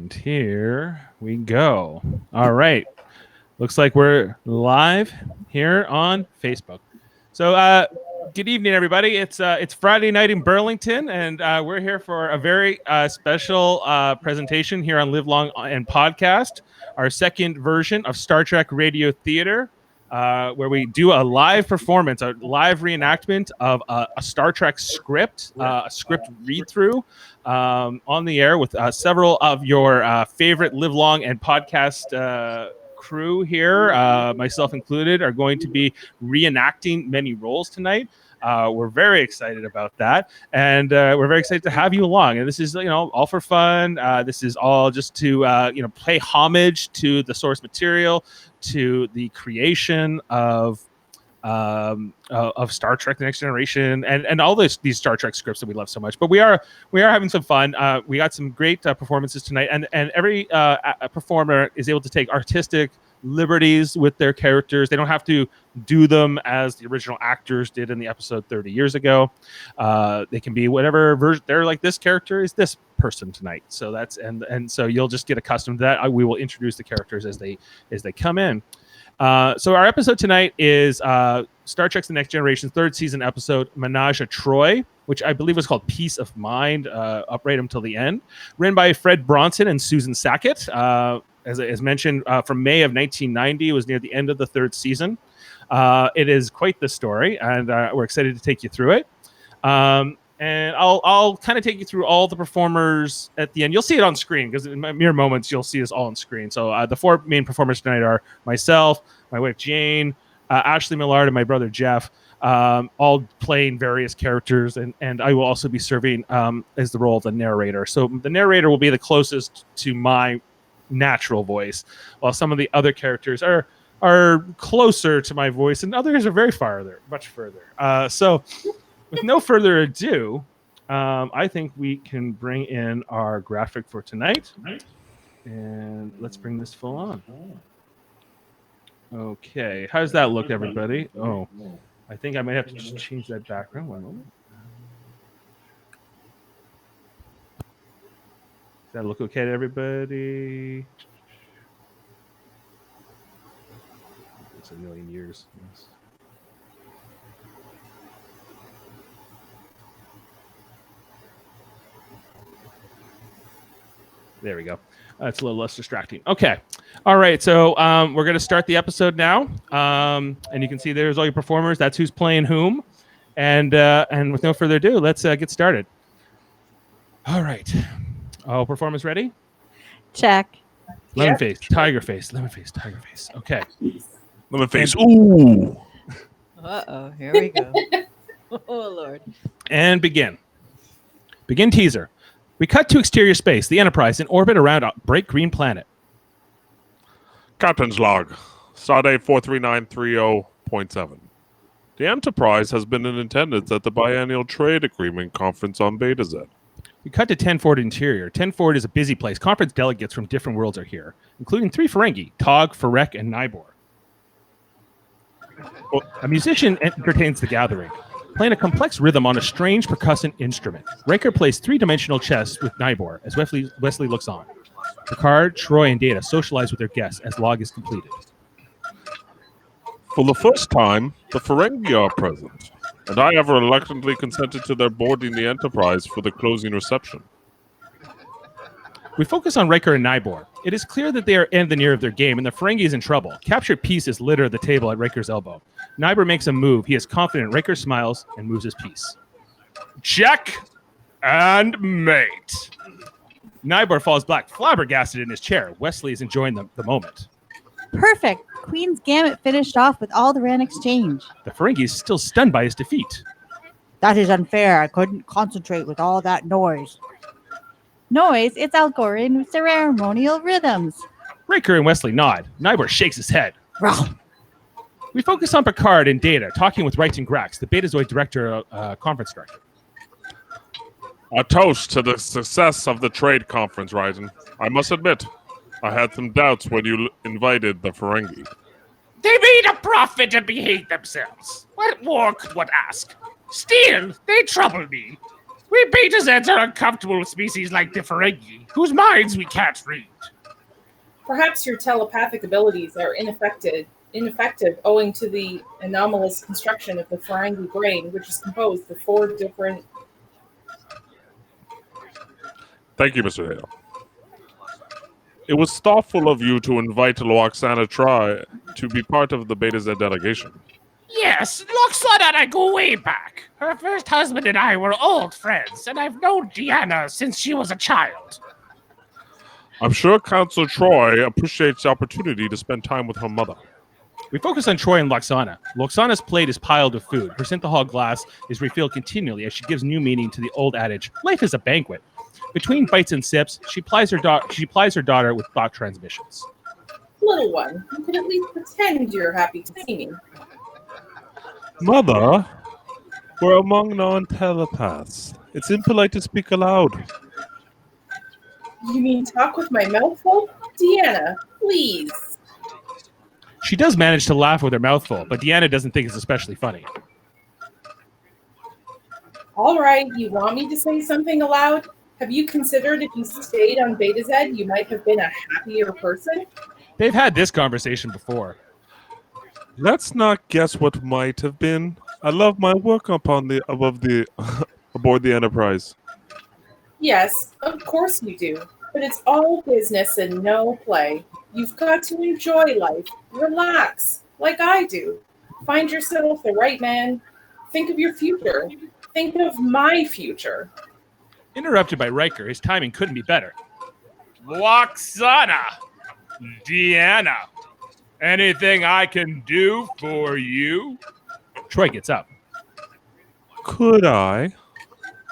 And here we go. All right. Looks like we're live here on Facebook. So good evening, everybody. It's Friday night in Burlington, and we're here for a very special presentation here on Live Long and Podcast, our second version of Star Trek Radio Theater, where we do a live performance, a live reenactment of a Star Trek script, a script read-through on the air with several of your favorite Live Long and Podcast crew here, myself included, are going to be reenacting many roles tonight. We're very excited about that, and we're very excited to have you along. And this is, all for fun. This is all just to, pay homage to the source material, to the creation of Star Trek: The Next Generation, and all these Star Trek scripts that we love so much. But we are having some fun. We got some great performances tonight, and every performer is able to take artistic liberties with their characters. They don't have to do them as the original actors did in the episode 30 years ago. They can be whatever version. They're like, this character is this person tonight. So that's and so you'll just get accustomed to that. We will introduce the characters as they come in. So our episode tonight is Star Trek's The Next Generation third season episode, Ménage à Troi, which I believe was called Peace of Mind, upright until the end, written by Fred Bronson and Susan Sackett. As mentioned, from May of 1990, it was near the end of the third season. It is quite the story, and we're excited to take you through it. And I'll kind of take you through all the performers at the end. You'll see it on screen because in mere moments you'll see us all on screen. So the four main performers tonight are myself, my wife Jane, Ashley Millard, and my brother Jeff, all playing various characters. And I will also be serving as the role of the narrator. So the narrator will be the closest to my natural voice, while some of the other characters are closer to my voice, and others are much further. So with no further ado, I think we can bring in our graphic for tonight. And let's bring this full on. Okay. How does that look, everybody? Oh, I think I might have to just change that background. One moment. Does that look okay to everybody? It's a million years. Yes. There we go. It's a little less distracting. Okay. All right. So we're going to start the episode now. And you can see there's all your performers. That's who's playing whom. And with no further ado, let's get started. All right. All performers ready? Check. Lemon face, tiger face, lemon face, tiger face. Okay. Lemon face. Ooh. Uh-oh. Here we go. Oh, Lord. And begin. Begin teaser. We cut to exterior space, the Enterprise in orbit around a bright green planet. Captain's log. Stardate 43930.7. The Enterprise has been in attendance at the biennial trade agreement conference on Beta Z. We cut to 1040 interior. 1040 is a busy place. Conference delegates from different worlds are here, including 3 Ferengi, Tog, Farek, and Nibor. A musician entertains the gathering, playing a complex rhythm on a strange percussive instrument. Riker plays 3-dimensional chess with Nibor as Wesley looks on. Picard, Troi, and Data socialize with their guests as log is completed. For the first time, the Ferengi are present, and I have reluctantly consented to their boarding the Enterprise for the closing reception. We focus on Riker and Nibor. It is clear that they are in the near of their game, and the Ferengi is in trouble. Captured pieces litter the table at Riker's elbow. Nibor makes a move. He is confident. Riker smiles and moves his piece. Check and mate. Nibor falls back, flabbergasted in his chair. Wesley is enjoying the moment. Perfect. Queen's Gambit finished off with all the ran exchange. The Ferengi is still stunned by his defeat. That is unfair. I couldn't concentrate with all that noise. Noise? It's Algorian ceremonial rhythms. Riker and Wesley nod. Nibor shakes his head. Rawr. We focus on Picard and Data, talking with Reittan Grax, the Betazoid director, conference director. A toast to the success of the trade conference, Reittan. I must admit, I had some doubts when you invited the Ferengi. They made a profit and behaved themselves. What more could one ask? Still, they trouble me. We Beta Zeds are uncomfortable with species like the Ferengi, whose minds we can't read. Perhaps your telepathic abilities are ineffective owing to the anomalous construction of the Ferengi brain, which is composed of 4 different... Thank you, Mr. Hale. It was thoughtful of you to invite Lwaxana Troi to be part of the Beta Z delegation. Yes, Lwaxana and I go way back. Her first husband and I were old friends, and I've known Deanna since she was a child. I'm sure Council Troi appreciates the opportunity to spend time with her mother. We focus on Troi and Lwaxana. Lwaxana's plate is piled with food. Her synthahol glass is refilled continually as she gives new meaning to the old adage, life is a banquet. Between bites and sips, she plies her daughter with thought transmissions. Little one, you can at least pretend you're happy to see me. Mother, we're among non-telepaths. It's impolite to speak aloud. You mean talk with my mouth full? Deanna, please. She does manage to laugh with her mouth full, but Deanna doesn't think it's especially funny. All right, you want me to say something aloud? Have you considered if you stayed on Beta Z, you might have been a happier person? They've had this conversation before. Let's not guess what might have been. I love my work aboard the Enterprise. Yes, of course you do. But it's all business and no play. You've got to enjoy life. Relax, like I do. Find yourself the right man. Think of your future. Think of my future. Interrupted by Riker, his timing couldn't be better. Lwaxana! Deanna! Anything I can do for you? Troi gets up. Could I?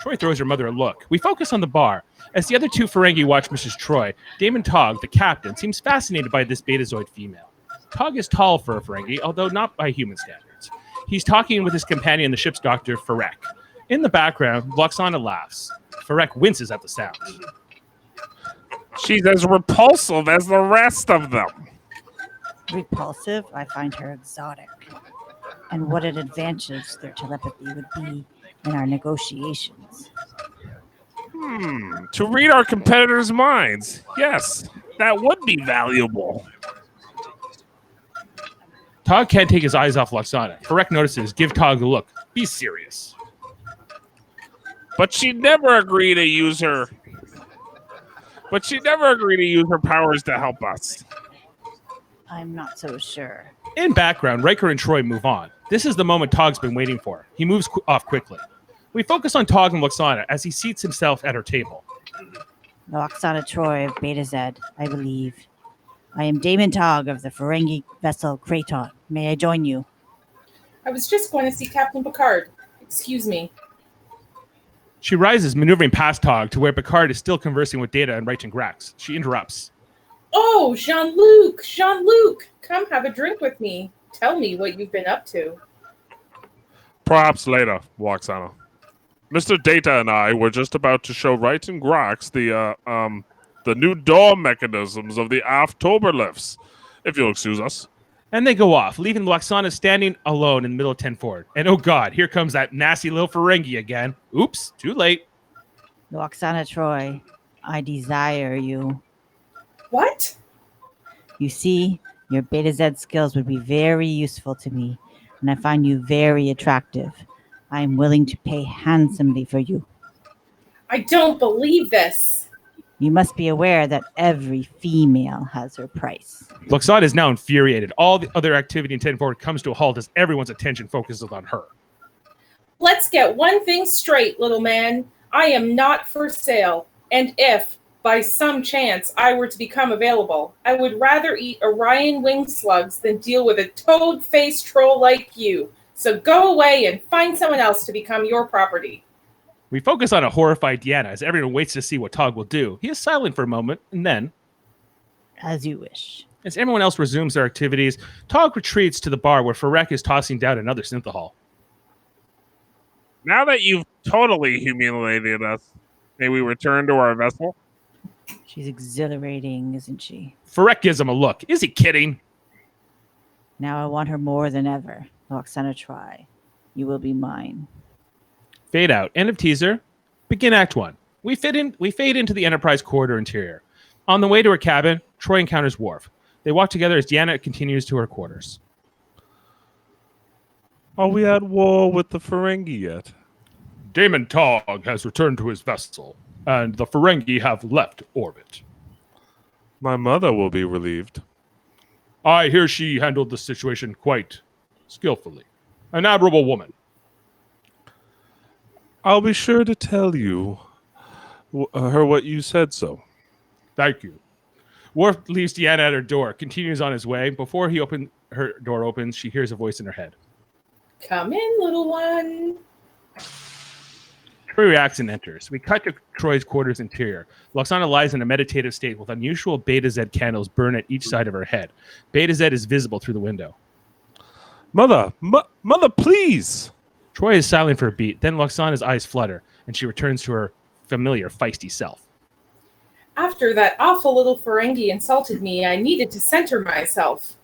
Troi throws her mother a look. We focus on the bar. As the other 2 Ferengi watch Mrs. Troi, Daimon Tog, the captain, seems fascinated by this Betazoid female. Tog is tall for a Ferengi, although not by human standards. He's talking with his companion, the ship's doctor, Farek. In the background, Lwaxana laughs. Farek winces at the sound. She's as repulsive as the rest of them. Repulsive? I find her exotic. And what an advantage their telepathy would be in our negotiations. To read our competitors' minds. Yes, that would be valuable. Tog can't take his eyes off Lwaxana. Farek notices, give Tog a look. Be serious. But she'd never agree to use her. Powers to help us. I'm not so sure. In background, Riker and Troi move on. This is the moment Tog's been waiting for. He moves off quickly. We focus on Tog and Lwaxana as he seats himself at her table. Lwaxana Troi of Beta Z, I believe. I am Daimon Tog of the Ferengi vessel Reittan. May I join you? I was just going to see Captain Picard. Excuse me. She rises, maneuvering past Tog to where Picard is still conversing with Data and Reittan Grax. She interrupts. Oh, Jean-Luc! Jean-Luc! Come have a drink with me. Tell me what you've been up to. Perhaps later, Lwaxana. Mr. Data and I were just about to show Reittan Grax the new door mechanisms of the aft tober lifts, if you'll excuse us. And they go off, leaving Lwaxana standing alone in the middle of 10 forward. And oh god, here comes that nasty little Ferengi again. Oops, too late. Lwaxana Troi, I desire you. What? You see, your Beta Z skills would be very useful to me, and I find you very attractive. I am willing to pay handsomely for you. I don't believe this. You must be aware that every female has her price. Lwaxana is now infuriated. All the other activity in 10 forward comes to a halt as everyone's attention focuses on her. Let's get one thing straight, little man. I am not for sale. And if, by some chance, I were to become available, I would rather eat Orion wing slugs than deal with a toad-faced troll like you. So go away and find someone else to become your property. We focus on a horrified Deanna as everyone waits to see what Tog will do. He is silent for a moment, and then, as you wish. As everyone else resumes their activities, Tog retreats to the bar where Farek is tossing down another synthahol. Now that you've totally humiliated us, may we return to our vessel? She's exhilarating, isn't she? Farek gives him a look. Is he kidding? Now I want her more than ever. Lwaxana Troi, you will be mine. Fade out. End of teaser. Begin Act 1. We fade into the Enterprise corridor interior. On the way to her cabin, Troi encounters Worf. They walk together as Deanna continues to her quarters. Are we at war with the Ferengi yet? Daimon Tog has returned to his vessel, and the Ferengi have left orbit. My mother will be relieved. I hear she handled the situation quite skillfully. An admirable woman. I'll be sure to tell you her what you said so. Thank you. Worf leaves Deanna at her door, continues on his way. Before her door opens, she hears a voice in her head. Come in, little one. Troi reacts and enters. We cut to Troy's quarters interior. Lwaxana lies in a meditative state with unusual Beta Z candles burn at each side of her head. Beta Z is visible through the window. Mother, mother, please! Troi is silent for a beat. Then Lwaxana's eyes flutter, and she returns to her familiar feisty self. After that awful little Ferengi insulted me, I needed to center myself.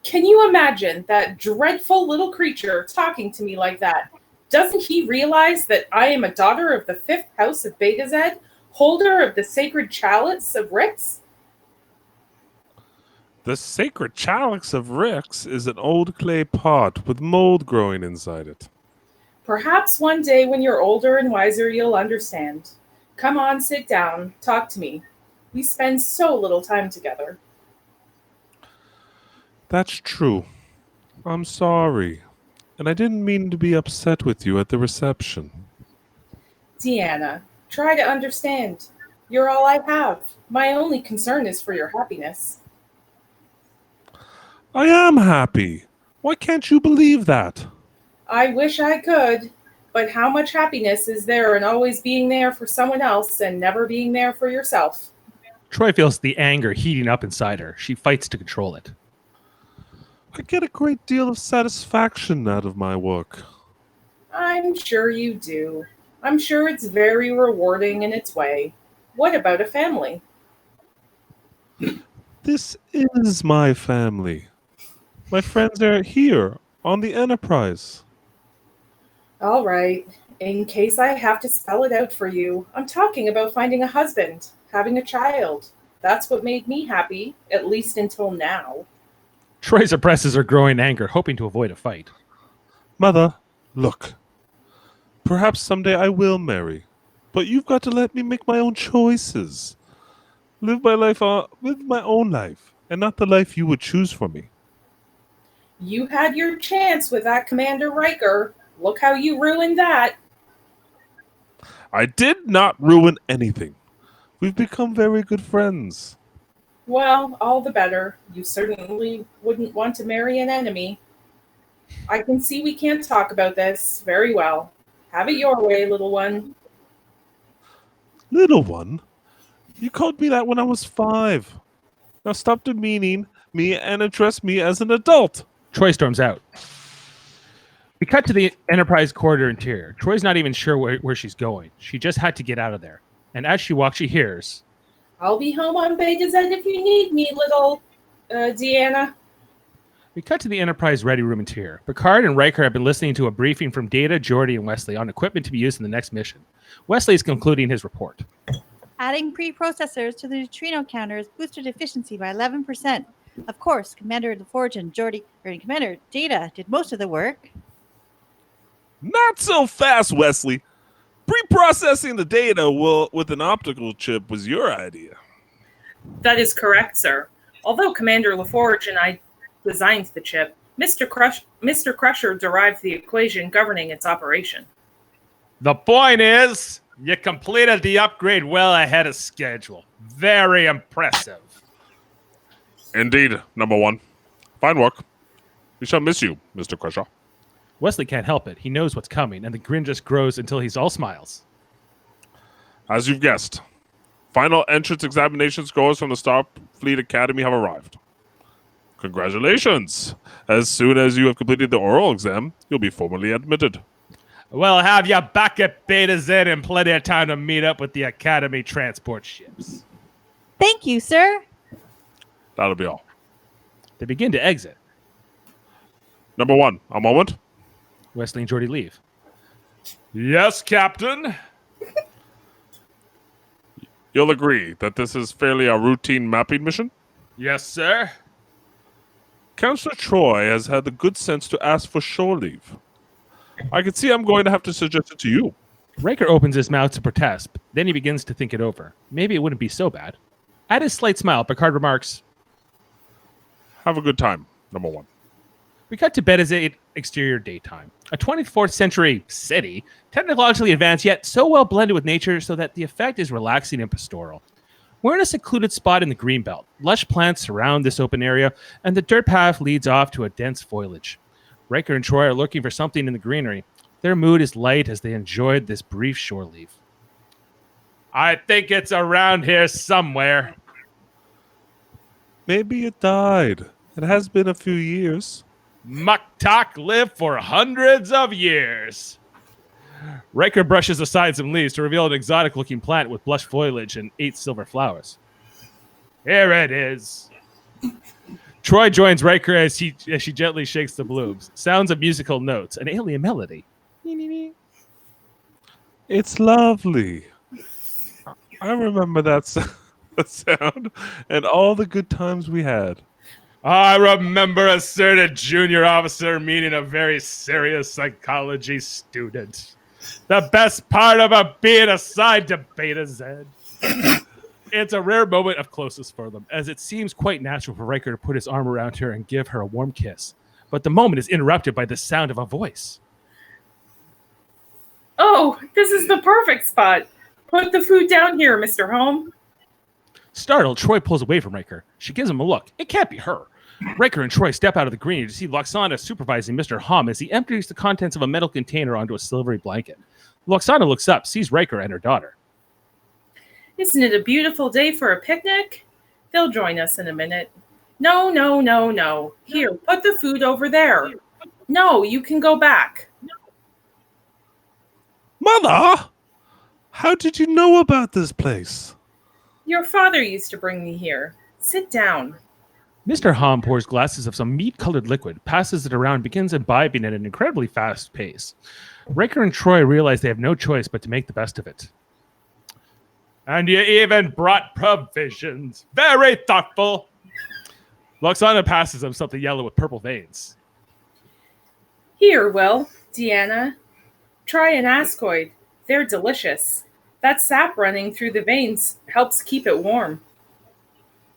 Can you imagine that dreadful little creature talking to me like that? Doesn't he realize that I am a daughter of the 5th house of Beta Z, holder of the sacred chalice of Rix? The sacred chalice of Rix is an old clay pot with mold growing inside it. Perhaps one day when you're older and wiser, you'll understand. Come on, sit down. Talk to me. We spend so little time together. That's true. I'm sorry. And I didn't mean to be upset with you at the reception. Deanna, try to understand. You're all I have. My only concern is for your happiness. I am happy. Why can't you believe that? I wish I could, but how much happiness is there in always being there for someone else and never being there for yourself? Troi feels the anger heating up inside her. She fights to control it. I get a great deal of satisfaction out of my work. I'm sure you do. I'm sure it's very rewarding in its way. What about a family? This is my family. My friends are here on the Enterprise. All right. In case I have to spell it out for you, I'm talking about finding a husband, having a child. That's what made me happy, at least until now. Troi suppresses her growing anger, hoping to avoid a fight. Mother, look. Perhaps someday I will marry, but you've got to let me make my own choices. Live my own life, and not the life you would choose for me. You had your chance with that Commander Riker. Look how you ruined that. I did not ruin anything. We've become very good friends. Well, all the better. You certainly wouldn't want to marry an enemy. I can see we can't talk about this. Very well. Have it your way, little one. Little one? You called me that when I was 5. Now stop demeaning me and address me as an adult. Troi storms out. We cut to the Enterprise corridor interior. Troy's not even sure where she's going. She just had to get out of there. And as she walks, she hears, I'll be home on Beta Z if you need me, little Deanna. We cut to the Enterprise ready room interior. Picard and Riker have been listening to a briefing from Data, Geordi, and Wesley on equipment to be used in the next mission. Wesley is concluding his report. Adding preprocessors to the neutrino counters boosted efficiency by 11%. Of course, Commander LaForge and Geordi, or Commander Data, did most of the work. Not so fast, Wesley. Pre-processing the data with an optical chip was your idea. That is correct, sir. Although Commander LaForge and I designed the chip, Mr. Crusher derived the equation governing its operation. The point is, you completed the upgrade well ahead of schedule. Very impressive. Indeed, number 1. Fine work. We shall miss you, Mr. Crusher. Wesley can't help it. He knows what's coming, and the grin just grows until he's all smiles. As you've guessed, final entrance examination scores from the Starfleet Academy have arrived. Congratulations! As soon as you have completed the oral exam, you'll be formally admitted. We'll have you back at Beta Z in plenty of time to meet up with the Academy transport ships. Thank you, sir. That'll be all. They begin to exit. Number 1, a moment. Wesley and Geordi leave. Yes, Captain. You'll agree that this is fairly a routine mapping mission? Yes, sir. Counselor Troi has had the good sense to ask for shore leave. I can see I'm going to have to suggest it to you. Riker opens his mouth to protest, but then he begins to think it over. Maybe it wouldn't be so bad. At his slight smile, Picard remarks, Have a good time, number one. we cut to Beta exterior daytime. A 24th century city, technologically advanced yet so well blended with nature so that the effect is relaxing and pastoral. We're in a secluded spot in the greenbelt. Lush plants surround this open area, and the dirt path leads off to a dense foliage. Riker and Troi are looking for something in the greenery. Their mood is light as they enjoyed this brief shore leave. I think it's around here somewhere. Maybe it died. It has been a few years. Muktak lived for hundreds of years. Riker brushes aside some leaves to reveal an exotic-looking plant with blush foliage and 8 silver flowers. Here it is. Troi joins Riker as she gently shakes the blooms. Sounds of musical notes, an alien melody. It's lovely. I remember that sound and all the good times we had. I remember a certain junior officer meeting a very serious psychology student. The best part about being assigned to Beta Z. It's a rare moment of closeness for them, as it seems quite natural for Riker to put his arm around her and give her a warm kiss. But the moment is interrupted by the sound of a voice. Oh, this is the perfect spot. Put the food down here, Mr. Home. Startled, Troi pulls away from Riker. She gives him a look. It can't be her. Riker and Troi step out of the green to see Lwaxana supervising Mr. Hom as he empties the contents of a metal container onto a silvery blanket. Lwaxana looks up, sees Riker and her daughter. Isn't it a beautiful day for a picnic? They'll join us in a minute. No, no, no, no. Here, put the food over there. No, you can go back. Mother! How did you know about this place? Your father used to bring me here. Sit down. Mr. Hom pours glasses of some meat-colored liquid, passes it around, and begins imbibing at an incredibly fast pace. Riker and Troi realize they have no choice but to make the best of it. And you even brought provisions. Very thoughtful. Lwaxana passes him something yellow with purple veins. Here, Will, Deanna. Try an ascoid. They're delicious. That sap running through the veins helps keep it warm.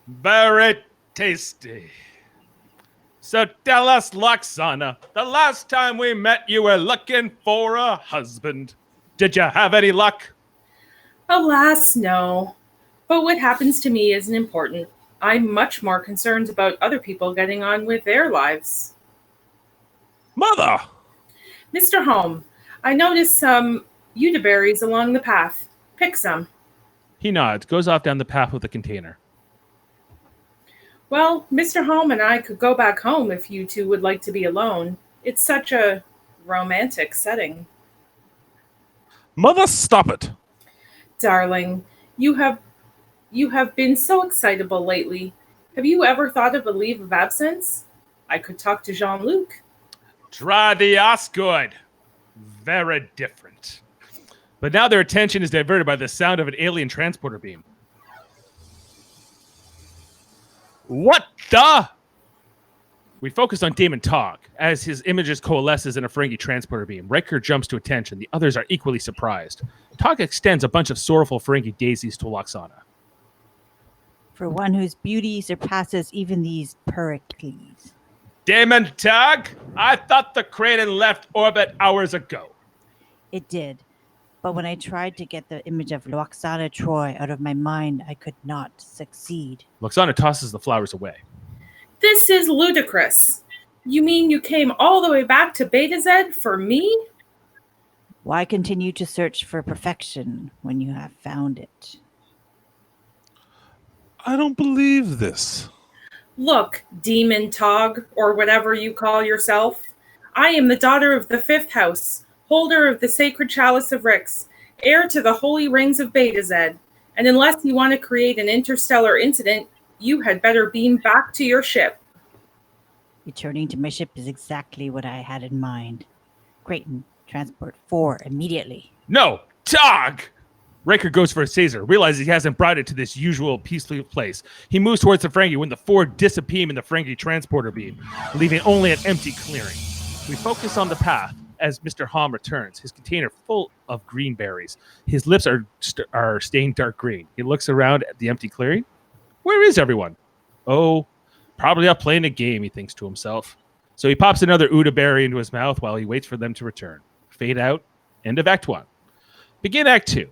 Very tasty. So tell us, Lwaxana, the last time we met you were looking for a husband. Did you have any luck? Alas, no. But what happens to me isn't important. I'm much more concerned about other people getting on with their lives. Mother! Mr. Home, I noticed some yudaberries along the path. Pick some. He nods, goes off down the path with the container. Well, Mr. Home and I could go back home if you two would like to be alone. It's such a romantic setting. Mother, stop it! Darling, you have been so excitable lately. Have you ever thought of a leave of absence? I could talk to Jean-Luc. Try the Osgood. Very different. But now their attention is diverted by the sound of an alien transporter beam. What the? We focus on Daimon Tog as his images coalesces in a Ferengi transporter beam. Riker jumps to attention. The others are equally surprised. Tog extends a bunch of sorrowful Ferengi daisies to Lwaxana. For one whose beauty surpasses even these Pericles. Daimon Tog, I thought the Kraden left orbit hours ago. It did. But when I tried to get the image of Lwaxana Troi out of my mind, I could not succeed. Lwaxana tosses the flowers away. This is ludicrous. You mean you came all the way back to Beta Z for me? Why continue to search for perfection when you have found it? I don't believe this. Look, Daimon Tog, or whatever you call yourself. I am the daughter of the Fifth House, holder of the sacred chalice of Rix, heir to the holy rings of Beta Z. And unless you want to create an interstellar incident, you had better beam back to your ship. Returning to my ship is exactly what I had in mind. Creighton, transport 4 immediately. No, Tog! Riker goes for a Caesar, realizes he hasn't brought it to this usual peaceful place. He moves towards the Ferengi when the four disappear in the Ferengi transporter beam, leaving only an empty clearing. We focus on the path as Mr. Hom returns, his container full of green berries. His lips are stained dark green. He looks around at the empty clearing. Where is everyone? Oh, probably up playing a game, he thinks to himself. So he pops another Uda berry into his mouth while he waits for them to return. Fade out. End of Act 1. Begin Act 2.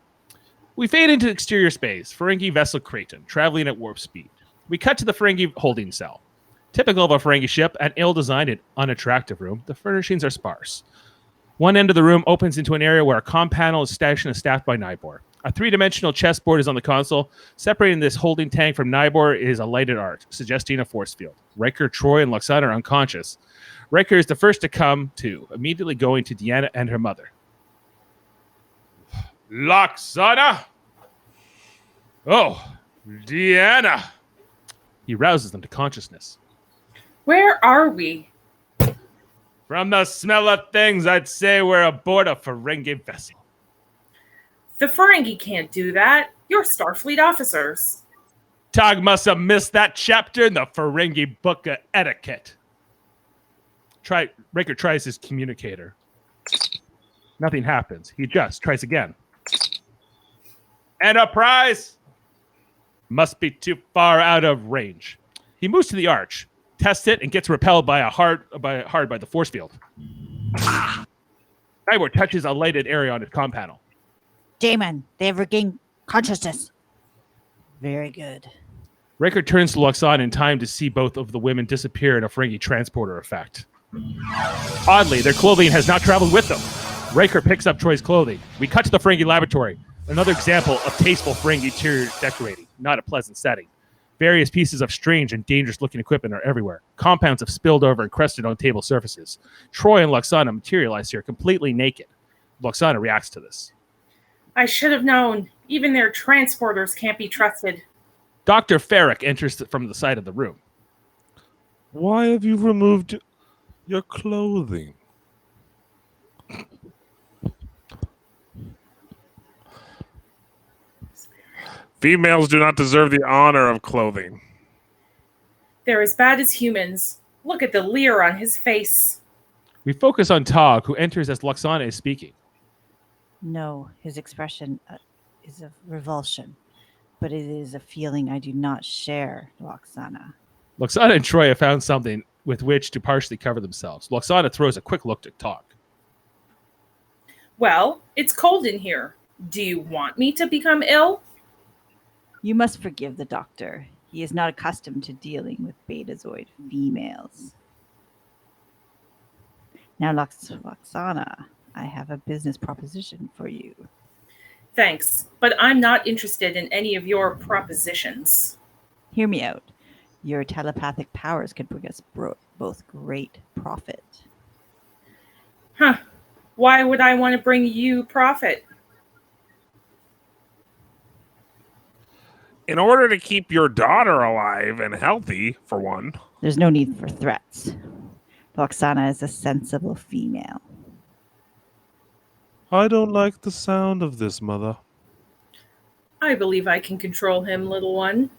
We fade into exterior space, Ferengi vessel Reittan, traveling at warp speed. We cut to the Ferengi holding cell. Typical of a Ferengi ship, an ill-designed and unattractive room, the furnishings are sparse. One end of the room opens into an area where a comm panel is stashed and staffed by Nibor. A three-dimensional chessboard is on the console. Separating this holding tank from Nibor is a lighted arc, suggesting a force field. Riker, Troi, and Lwaxana are unconscious. Riker is the first to come to, immediately going to Deanna and her mother. Lwaxana! Oh, Deanna! He rouses them to consciousness. Where are we? From the smell of things, I'd say we're aboard a Ferengi vessel. The Ferengi can't do that. You're Starfleet officers. Tog must have missed that chapter in the Ferengi Book of Etiquette. Riker tries his communicator. Nothing happens. He just tries again. Enterprise! Must be too far out of range. He moves to the arch, tests it, and gets repelled by the force field. Nibor touches a lighted area on his comm panel. Daimon, they have regained consciousness. Very good. Riker turns to Lwaxana in time to see both of the women disappear in a Ferengi transporter effect. Oddly, their clothing has not traveled with them. Riker picks up Troi's clothing. We cut to the Ferengi laboratory. Another example of tasteful Ferengi interior decorating, not a pleasant setting. Various pieces of strange and dangerous-looking equipment are everywhere. Compounds have spilled over and crusted on table surfaces. Troi and Lwaxana materialize here completely naked. Lwaxana reacts to this. I should have known. Even their transporters can't be trusted. Dr. Farek enters from the side of the room. Why have you removed your clothing? Females do not deserve the honor of clothing. They're as bad as humans. Look at the leer on his face. We focus on Tog, who enters as Lwaxana is speaking. No, his expression is of revulsion, but it is a feeling I do not share, Lwaxana. Lwaxana and Troi have found something with which to partially cover themselves. Lwaxana throws a quick look at Tog. Well, it's cold in here. Do you want me to become ill? You must forgive the doctor. He is not accustomed to dealing with Betazoid females. Now, Lwaxana, I have a business proposition for you. Thanks, but I'm not interested in any of your propositions. Hear me out. Your telepathic powers could bring us both great profit. Huh. Why would I want to bring you profit? In order to keep your daughter alive and healthy, for one. There's no need for threats. Lwaxana is a sensible female. I don't like the sound of this, Mother. I believe I can control him, little one.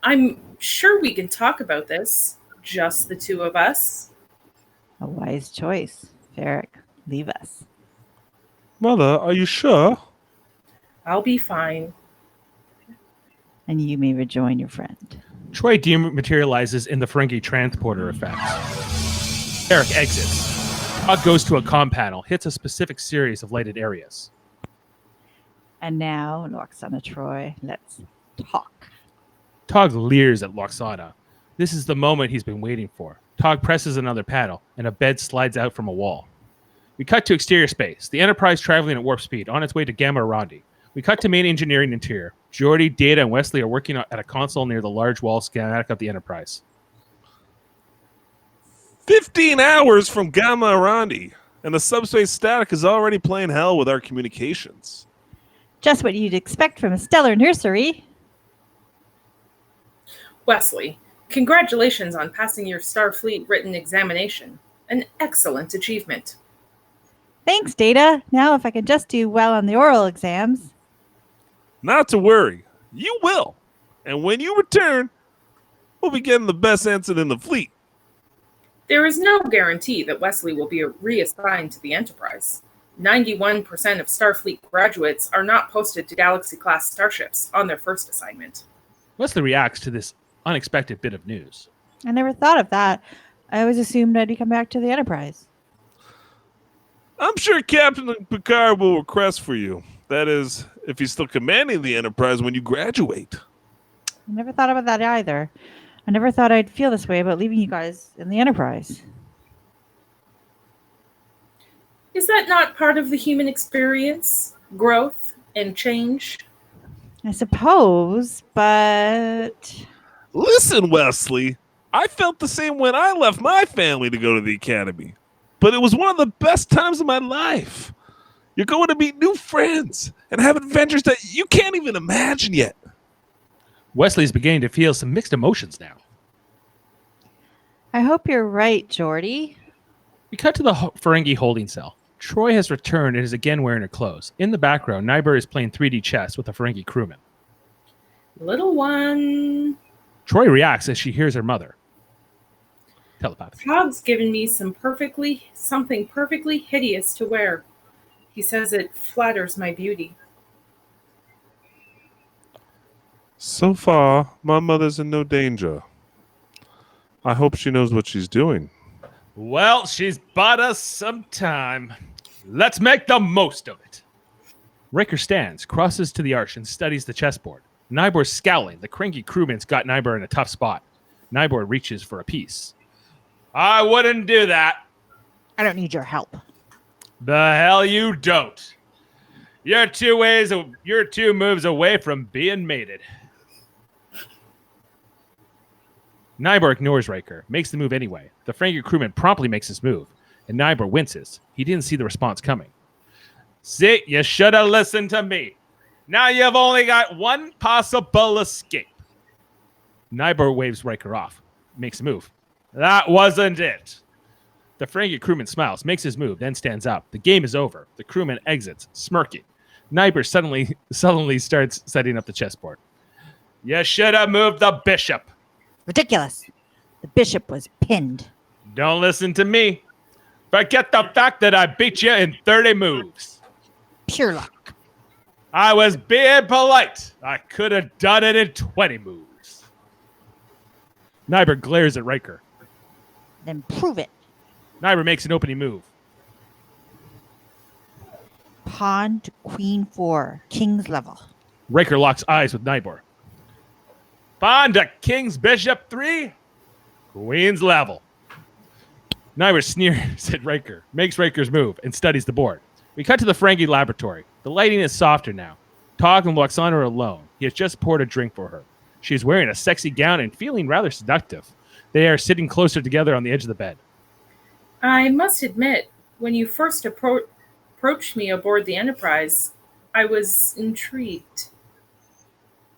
I'm sure we can talk about this. Just the two of us. A wise choice. Farek, leave us. Mother, are you sure? I'll be fine. And you may rejoin your friend. Troi dematerializes in the Ferengi transporter effect. Farek exits. Tog goes to a comm panel, hits a specific series of lighted areas. And now, Lwaxana Troi, let's talk. Tog leers at Lwaxana. This is the moment he's been waiting for. Tog presses another panel, and a bed slides out from a wall. We cut to exterior space. The Enterprise traveling at warp speed, on its way to Gamma Rondi. We cut to main engineering interior. Geordi, Data, and Wesley are working at a console near the large wall schematic of the Enterprise. 15 hours from Gamma Rondi, and the subspace static is already playing hell with our communications. Just what you'd expect from a stellar nursery. Wesley, congratulations on passing your Starfleet written examination. An excellent achievement. Thanks, Data. Now if I can just do well on the oral exams. Not to worry. You will. And when you return, we'll be getting the best ensign in the fleet. There is no guarantee that Wesley will be reassigned to the Enterprise. 91% of Starfleet graduates are not posted to Galaxy-class starships on their first assignment. Wesley reacts to this unexpected bit of news. I never thought of that. I always assumed I'd come back to the Enterprise. I'm sure Captain Picard will request for you. That is, if he's still commanding the Enterprise when you graduate. I never thought about that either. I never thought I'd feel this way about leaving you guys in the Enterprise. Is that not part of the human experience? Growth and change? I suppose, but... Listen, Wesley, I felt the same when I left my family to go to the Academy. But it was one of the best times of my life. You're going to meet new friends and have adventures that you can't even imagine yet. Wesley's beginning to feel some mixed emotions now. I hope you're right, Geordi. We cut to the Ferengi holding cell. Troi has returned and is again wearing her clothes. In the background, Nibor is playing 3D chess with a Ferengi crewman. Little one. Troi reacts as she hears her mother. Telepathy. Tog's given me something perfectly hideous to wear. He says it flatters my beauty. So far, my mother's in no danger. I hope she knows what she's doing. Well, she's bought us some time. Let's make the most of it. Riker stands, crosses to the arch, and studies the chessboard. Nibor's scowling. The cranky crewman's got Nibor in a tough spot. Nibor reaches for a piece. I wouldn't do that. I don't need your help. The hell you don't. You're two moves away from being mated. Nibor ignores Riker, makes the move anyway. The Ferengi crewman promptly makes his move, and Nibor winces. He didn't see the response coming. See, you should have listened to me. Now you've only got one possible escape. Nibor waves Riker off, makes a move. That wasn't it. The Ferengi crewman smiles, makes his move, then stands up. The game is over. The crewman exits, smirking. Nibor suddenly starts setting up the chessboard. You should have moved the bishop. Ridiculous. The bishop was pinned. Don't listen to me. Forget the fact that I beat you in 30 moves. Pure luck. I was being polite. I could have done it in 20 moves. Nibor glares at Riker. Then prove it. Nibor makes an opening move. Pawn to queen 4. King's level. Riker locks eyes with Nibor. Pawn to king's bishop 3. Queen's level. Nibor sneers at Riker, makes Riker's move, and studies the board. We cut to the Ferengi laboratory. The lighting is softer now. Tog and Lwaxana are alone. He has just poured a drink for her. She is wearing a sexy gown and feeling rather seductive. They are sitting closer together on the edge of the bed. I must admit, when you first approached me aboard the Enterprise, I was intrigued.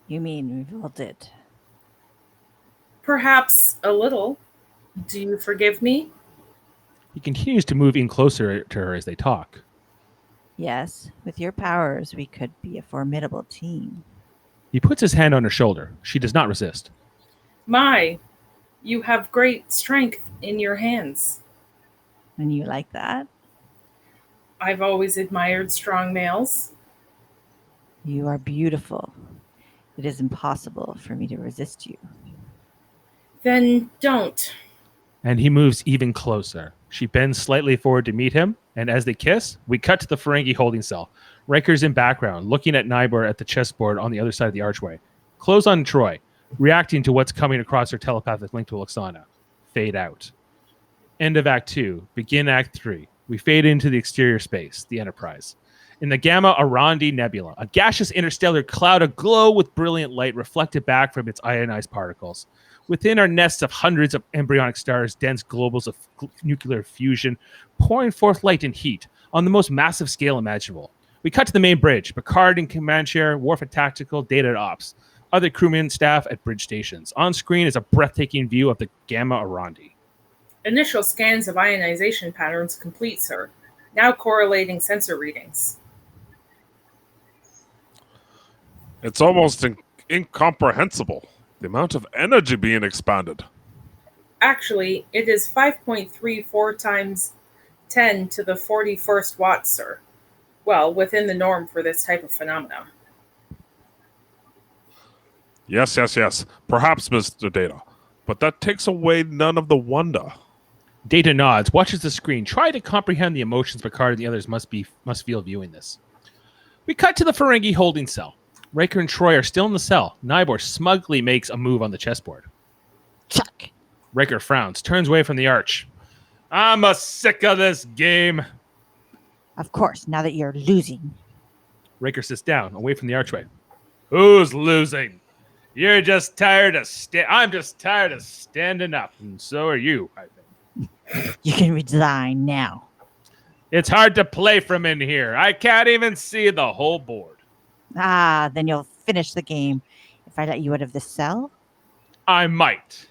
You mean revolted? Perhaps a little. Do you forgive me? He continues to move in closer to her as they talk. Yes, with your powers, we could be a formidable team. He puts his hand on her shoulder. She does not resist. My, you have great strength in your hands. And you like that? I've always admired strong males. You are beautiful. It is impossible for me to resist you. Then don't. And he moves even closer. She bends slightly forward to meet him, and as they kiss, we cut to the Ferengi holding cell. Riker's in background, looking at Nibor at the chessboard on the other side of the archway. Close on Troi, reacting to what's coming across her telepathic link to Lwaxana. Fade out. End of Act 2. Begin Act 3. We fade into the exterior space, the Enterprise. In the Gamma Arondi Nebula, a gaseous interstellar cloud aglow with brilliant light reflected back from its ionized particles. Within are nests of hundreds of embryonic stars, dense globals of nuclear fusion, pouring forth light and heat on the most massive scale imaginable. We cut to the main bridge. Picard in command chair, Worf at tactical, Data at ops. Other crewmen staff at bridge stations. On screen is a breathtaking view of the Gamma Arondi. Initial scans of ionization patterns complete, sir. now correlating sensor readings. It's almost incomprehensible, the amount of energy being expanded. Actually, it is 5.34 times 10 to the 41st watts, sir. Well, within the norm for this type of phenomena. Yes. Perhaps, Mr. Data. But that takes away none of the wonder. Data nods, watches the screen, try to comprehend the emotions Picard and the others must feel viewing this. We cut to the Ferengi holding cell. Riker and Troi are still in the cell. Nibor smugly makes a move on the chessboard. Chuck. Riker frowns, turns away from the arch. I'm sick of this game. Of course, now that you're losing. Riker sits down, away from the archway. Who's losing? You're just tired of I'm just tired of standing up, and so are you, I think. You can resign now. It's hard to play from in here. I can't even see the whole board. Ah, then you'll finish the game if I let you out of the cell? I might.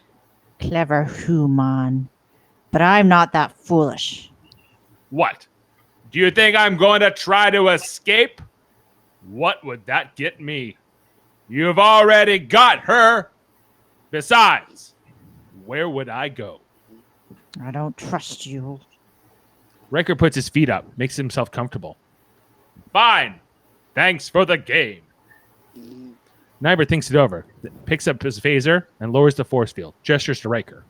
Clever human. But I'm not that foolish. What? Do you think I'm going to try to escape? What would that get me? You've already got her. Besides, where would I go? I don't trust you. Riker puts his feet up, makes himself comfortable. Fine. Thanks for the game. Nibor thinks it over, picks up his phaser, and lowers the force field, gestures to Riker.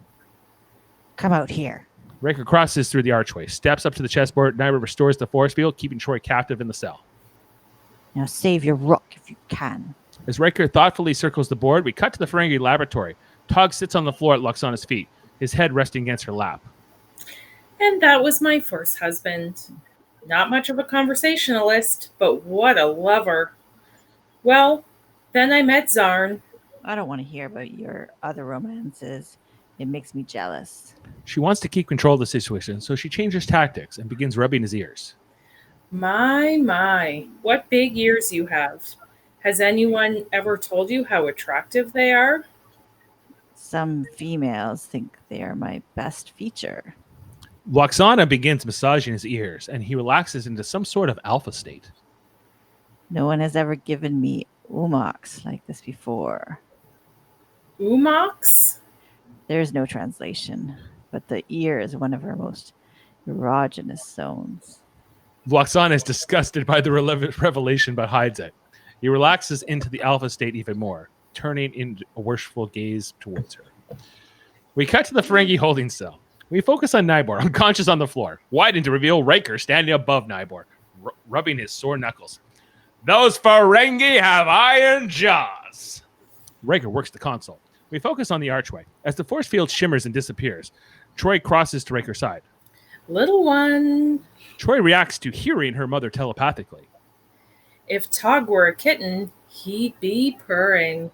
Come out here. Riker crosses through the archway, steps up to the chessboard. Nibor restores the force field, keeping Troi captive in the cell. Now save your rook if you can. As Riker thoughtfully circles the board, we cut to the Ferengi laboratory. Tog sits on the floor at Lwaxana's feet, his head resting against her lap. And that was my first husband. Not much of a conversationalist, but what a lover. Well, then I met Zarn. I don't want to hear about your other romances. It makes me jealous. She wants to keep control of the situation, so she changes tactics and begins rubbing his ears. My, what big ears you have. Has anyone ever told you how attractive they are? Some females think they are my best feature. Lwaxana begins massaging his ears, and he relaxes into some sort of alpha state. No one has ever given me umox like this before. Umox? There's no translation, but the ear is one of her most erogenous zones. Lwaxana is disgusted by the revelation but hides it. He relaxes into the alpha state even more, turning in a worshipful gaze towards her. We cut to the Ferengi holding cell. We focus on Nibor, unconscious on the floor, widened to reveal Riker standing above Nibor, rubbing his sore knuckles. Those Ferengi have iron jaws. Riker works the console. We focus on the archway. As the force field shimmers and disappears, Troi crosses to Riker's side. Little one. Troi reacts to hearing her mother telepathically. If Tog were a kitten, he'd be purring.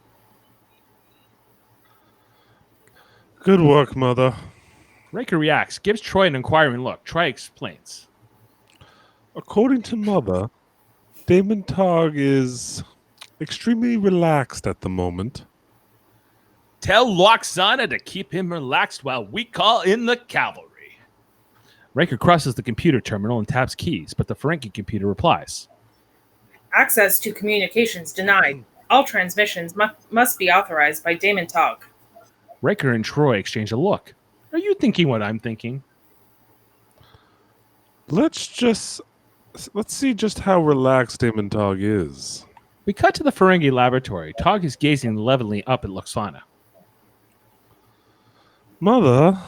Good work, Mother. Riker reacts, gives Troi an inquiring look. Troi explains. According to Mother, Daimon Tog is extremely relaxed at the moment. Tell Lwaxana to keep him relaxed while we call in the cavalry. Riker crosses the computer terminal and taps keys, but the Ferengi computer replies. Access to communications denied. All transmissions must be authorized by Daimon Tog. Riker and Troi exchange a look. Are you thinking what I'm thinking? Let's see just how relaxed Daimon Tog is. We cut to the Ferengi laboratory. Tog is gazing levelly up at Lwaxana. Mother,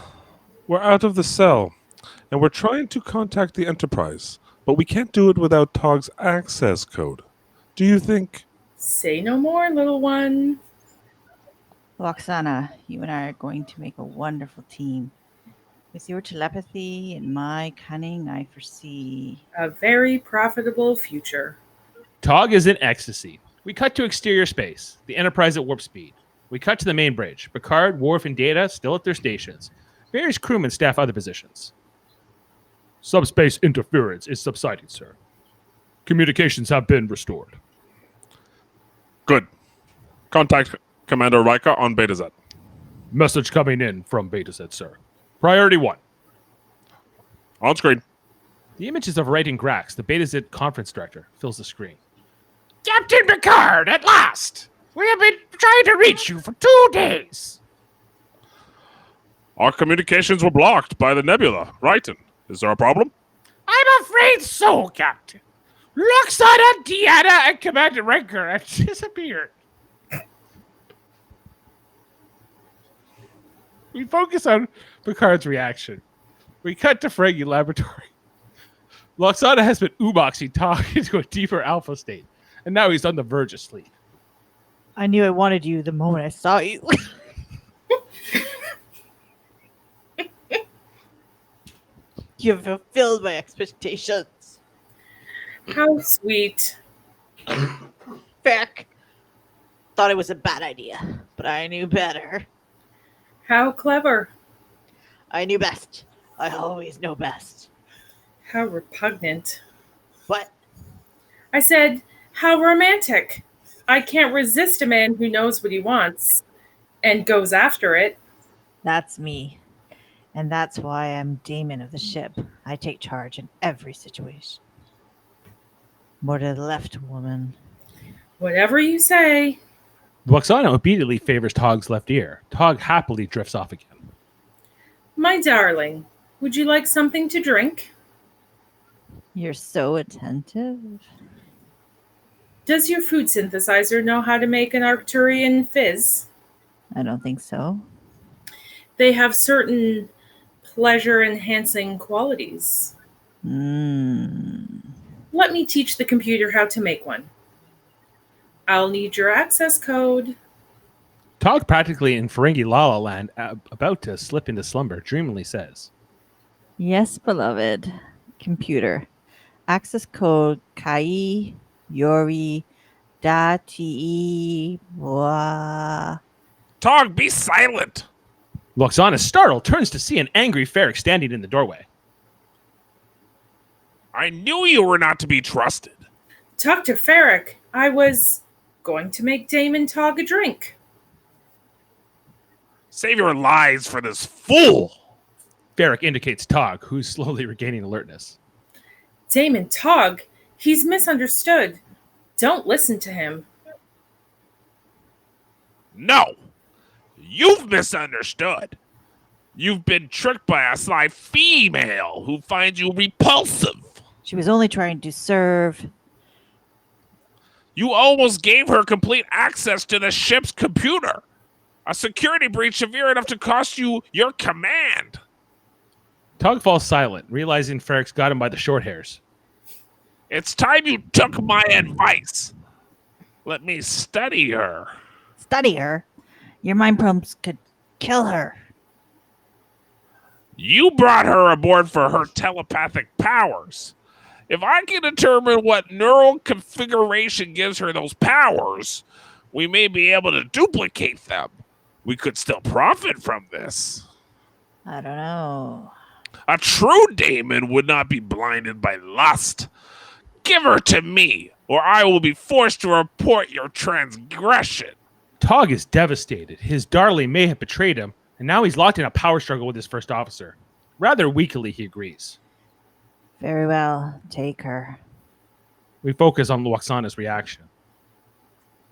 we're out of the cell, and we're trying to contact the Enterprise, but we can't do it without Tog's access code. Do you think... Say no more, little one. Lwaxana, you and I are going to make a wonderful team. With your telepathy and my cunning, I foresee... A very profitable future. Tog is in ecstasy. We cut to exterior space, the Enterprise at warp speed. We cut to the main bridge. Picard, Worf, and Data still at their stations. Various crewmen staff other positions. Subspace interference is subsiding, sir. Communications have been restored. Good. Contact Commander Riker on Beta Z. Message coming in from Beta Z, sir. Priority 1. On screen. The images of Reittan Grax, the Beta Z conference director, fills the screen. Captain Picard, at last! We have been trying to reach you for 2 days. Our communications were blocked by the nebula. Reittan, is there a problem? I'm afraid so, Captain. Lwaxana, Deanna, and Commander Riker have disappeared. We focus on Picard's reaction. We cut to Ferengi laboratory. Lwaxana has been umoxing Tog into a deeper alpha state, and now he's on the verge of sleep. I knew I wanted you the moment I saw you. You have fulfilled my expectations. How sweet. Farek. Thought it was a bad idea, but I knew better. How clever. I knew best. I always know best. How repugnant. What? I said, how romantic. I can't resist a man who knows what he wants and goes after it. That's me. And that's why I'm Daimon of the ship. I take charge in every situation. More to the left, woman. Whatever you say. Lwaxana obediently favors Tog's left ear. Tog happily drifts off again. My darling, would you like something to drink? You're so attentive. Does your food synthesizer know how to make an Arcturian fizz? I don't think so. They have certain pleasure-enhancing qualities. Let me teach the computer how to make one. I'll need your access code. Tog, practically in Ferengi La La Land, about to slip into slumber, dreamily says, Yes, beloved. Computer. Access code Kai Yori Da Ti Wa. Tog, be silent! Lwaxana, startled, turns to see an angry Farek standing in the doorway. I knew you were not to be trusted. Talk to Farek. I was going to make Daimon Tog a drink. Save your lies for this fool! Farek indicates Tog, who's slowly regaining alertness. Daimon Tog? He's misunderstood. Don't listen to him. No! You've misunderstood. You've been tricked by a sly female who finds you repulsive. She was only trying to serve. You almost gave her complete access to the ship's computer. A security breach severe enough to cost you your command. Tog falls silent, realizing Farek's got him by the short hairs. It's time you took my advice. Let me study her. Study her? Your mind probes could kill her. You brought her aboard for her telepathic powers. If I can determine what neural configuration gives her those powers, we may be able to duplicate them. We could still profit from this. I don't know. A true Daimon would not be blinded by lust. Give her to me, or I will be forced to report your transgression. Tog is devastated. His darling may have betrayed him, and now he's locked in a power struggle with his first officer. Rather weakly, he agrees. Very well. Take her. We focus on Lwaxana's reaction.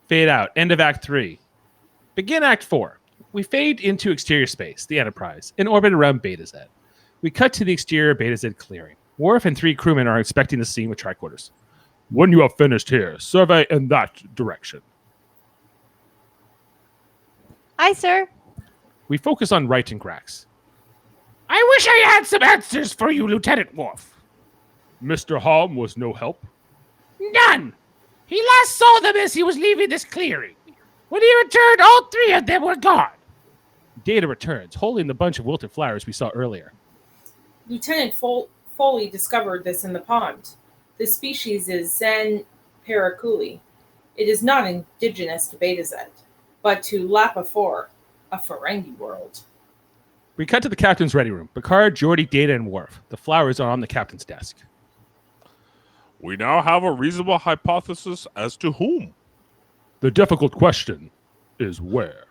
Fade out. End of Act 3. Begin Act 4. We fade into exterior space, the Enterprise, in orbit around Beta Z. We cut to the exterior Beta Z clearing. Worf and 3 crewmen are inspecting the scene with tricorders. When you have finished here, survey in that direction. Aye, sir. We focus on Reittan Grax. I wish I had some answers for you, Lieutenant Worf. Mr. Halm was no help. None. He last saw them as he was leaving this clearing. When he returned, all 3 of them were gone. Data returns, holding the bunch of wilted flowers we saw earlier. Lieutenant Foley discovered this in the pond. The species is Zen paraculi. It is not indigenous to Beta Z, but to Lapa 4, a Ferengi world. We cut to the captain's ready room. Picard, Geordi, Data, and Worf. The flowers are on the captain's desk. We now have a reasonable hypothesis as to whom. The difficult question is where.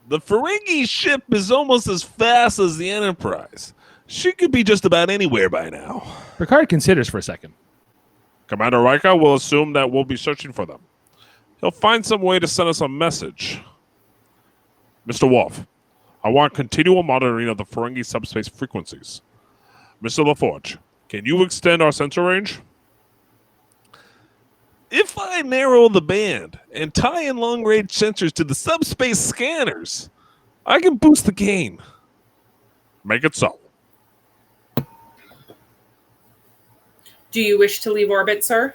The Ferengi ship is almost as fast as the Enterprise. She could be just about anywhere by now. Picard considers for a second. Commander Riker will assume that we'll be searching for them. He'll find some way to send us a message. Mr. Worf, I want continual monitoring of the Ferengi subspace frequencies. Mr. LaForge, can you extend our sensor range? If I narrow the band and tie in long-range sensors to the subspace scanners, I can boost the gain. Make it so. Do you wish to leave orbit, sir?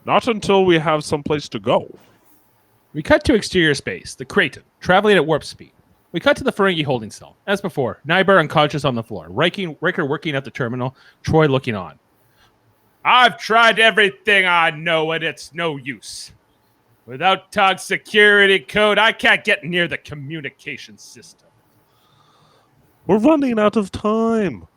Not until we have someplace to go. We cut to exterior space, the Creighton, traveling at warp speed. We cut to the Ferengi holding cell. As before, Nibor unconscious on the floor, Riker working at the terminal, Troi looking on. I've tried everything I know, and it's no use. Without Tog's security code, I can't get near the communication system. We're running out of time.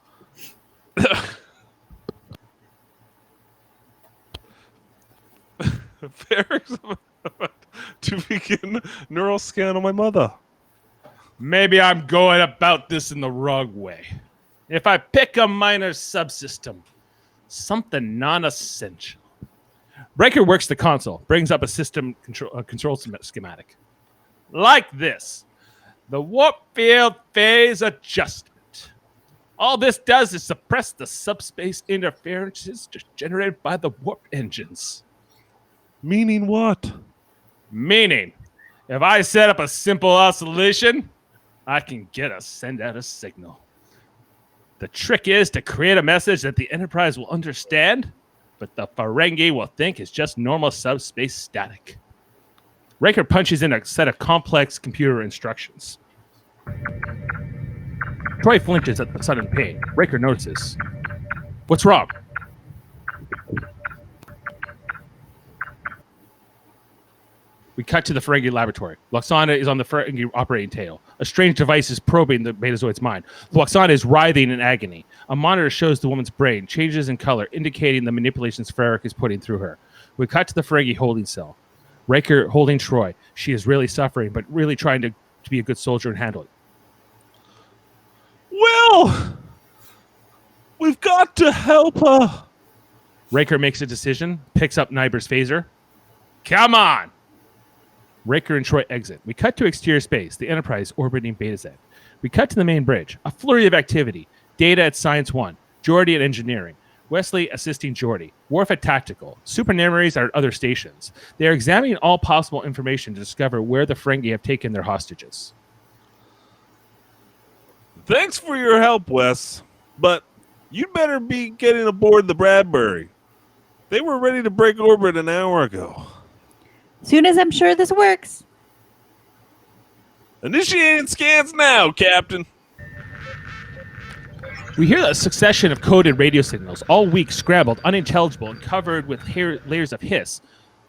Farek's about to begin neural scan on my mother. Maybe I'm going about this in the wrong way. If I pick a minor subsystem, something non-essential. Riker works the console, brings up a system control schematic. Like this. The warp field phase adjustment. All this does is suppress the subspace interferences generated by the warp engines. Meaning what? Meaning, if I set up a simple oscillation, I can send out a signal. The trick is to create a message that the Enterprise will understand, but the Ferengi will think is just normal subspace static. Riker punches in a set of complex computer instructions. Troi flinches at the sudden pain. Riker notices. What's wrong? We cut to the Ferengi laboratory. Lwaxana is on the Ferengi operating table. A strange device is probing the Betazoid's mind. Lwaxana is writhing in agony. A monitor shows the woman's brain, changes in color, indicating the manipulations Farek is putting through her. We cut to the Ferengi holding cell. Riker holding Troi. She is really suffering, but really trying to be a good soldier and handle it. Well, we've got to help her. Riker makes a decision, picks up Nibor's phaser. Come on! Riker and Troi exit. We cut to exterior space, the Enterprise orbiting Beta Z. We cut to the main bridge. A flurry of activity. Data at Science 1. Geordi at Engineering. Wesley assisting Geordi. Worf at Tactical. Supernumeraries are at other stations. They are examining all possible information to discover where the Ferengi have taken their hostages. Thanks for your help, Wes. But you'd better be getting aboard the Bradbury. They were ready to break orbit an hour ago. Soon as I'm sure this works. Initiating scans now, Captain. We hear a succession of coded radio signals, all weak, scrambled, unintelligible, and covered with layers of hiss,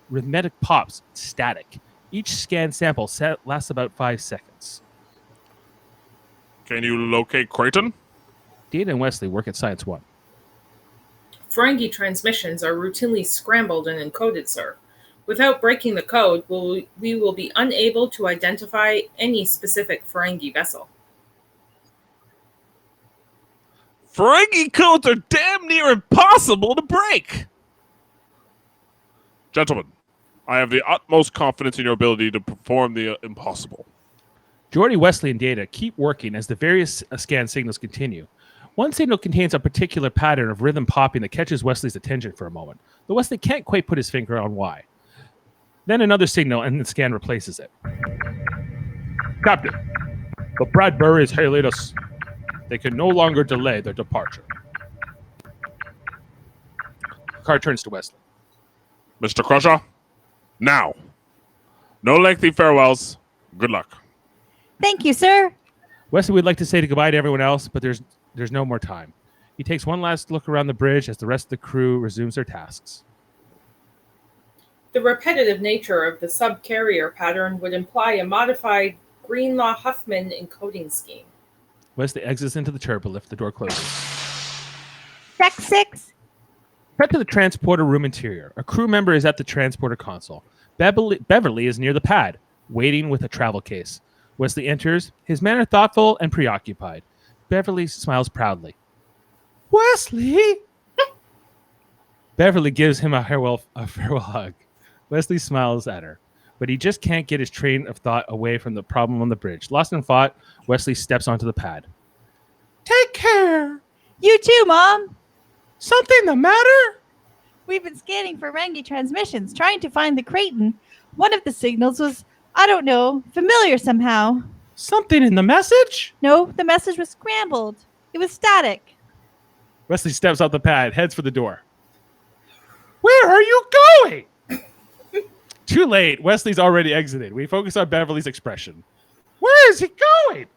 rhythmic pops, static. Each scan sample lasts about 5 seconds. Can you locate Creighton? Deanna and Wesley work at Science 1. Ferengi transmissions are routinely scrambled and encoded, sir. Without breaking the code, we will be unable to identify any specific Ferengi vessel. Ferengi codes are damn near impossible to break. Gentlemen, I have the utmost confidence in your ability to perform the impossible. Geordi, Wesley, and Data keep working as the various scan signals continue. One signal contains a particular pattern of rhythm popping that catches Wesley's attention for a moment, though Wesley can't quite put his finger on why. Then another signal, and the scan replaces it. Captain, the Bradbury is hailing us. They can no longer delay their departure. Picard turns to Wesley. Mr. Crusher, now. No lengthy farewells. Good luck. Thank you, sir. Wesley would like to say goodbye to everyone else, but there's no more time. He takes one last look around the bridge as the rest of the crew resumes their tasks. The repetitive nature of the subcarrier pattern would imply a modified Greenlaw-Huffman encoding scheme. Wesley exits into the turbolift, the door closes. Deck 6. Cut to the transporter room interior. A crew member is at the transporter console. Beverly is near the pad, waiting with a travel case. Wesley enters, his manner thoughtful and preoccupied. Beverly smiles proudly. Wesley! Beverly gives him a farewell hug. Wesley smiles at her, but he just can't get his train of thought away from the problem on the bridge. Lost in thought, Wesley steps onto the pad. Take care! You too, Mom. Something the matter? We've been scanning Ferengi transmissions, trying to find the Reittan. One of the signals was, I don't know, familiar somehow. Something in the message? No, the message was scrambled. It was static. Wesley steps off the pad, heads for the door. Where are you going? Too late. Wesley's already exited. We focus on Beverly's expression. Where is he going?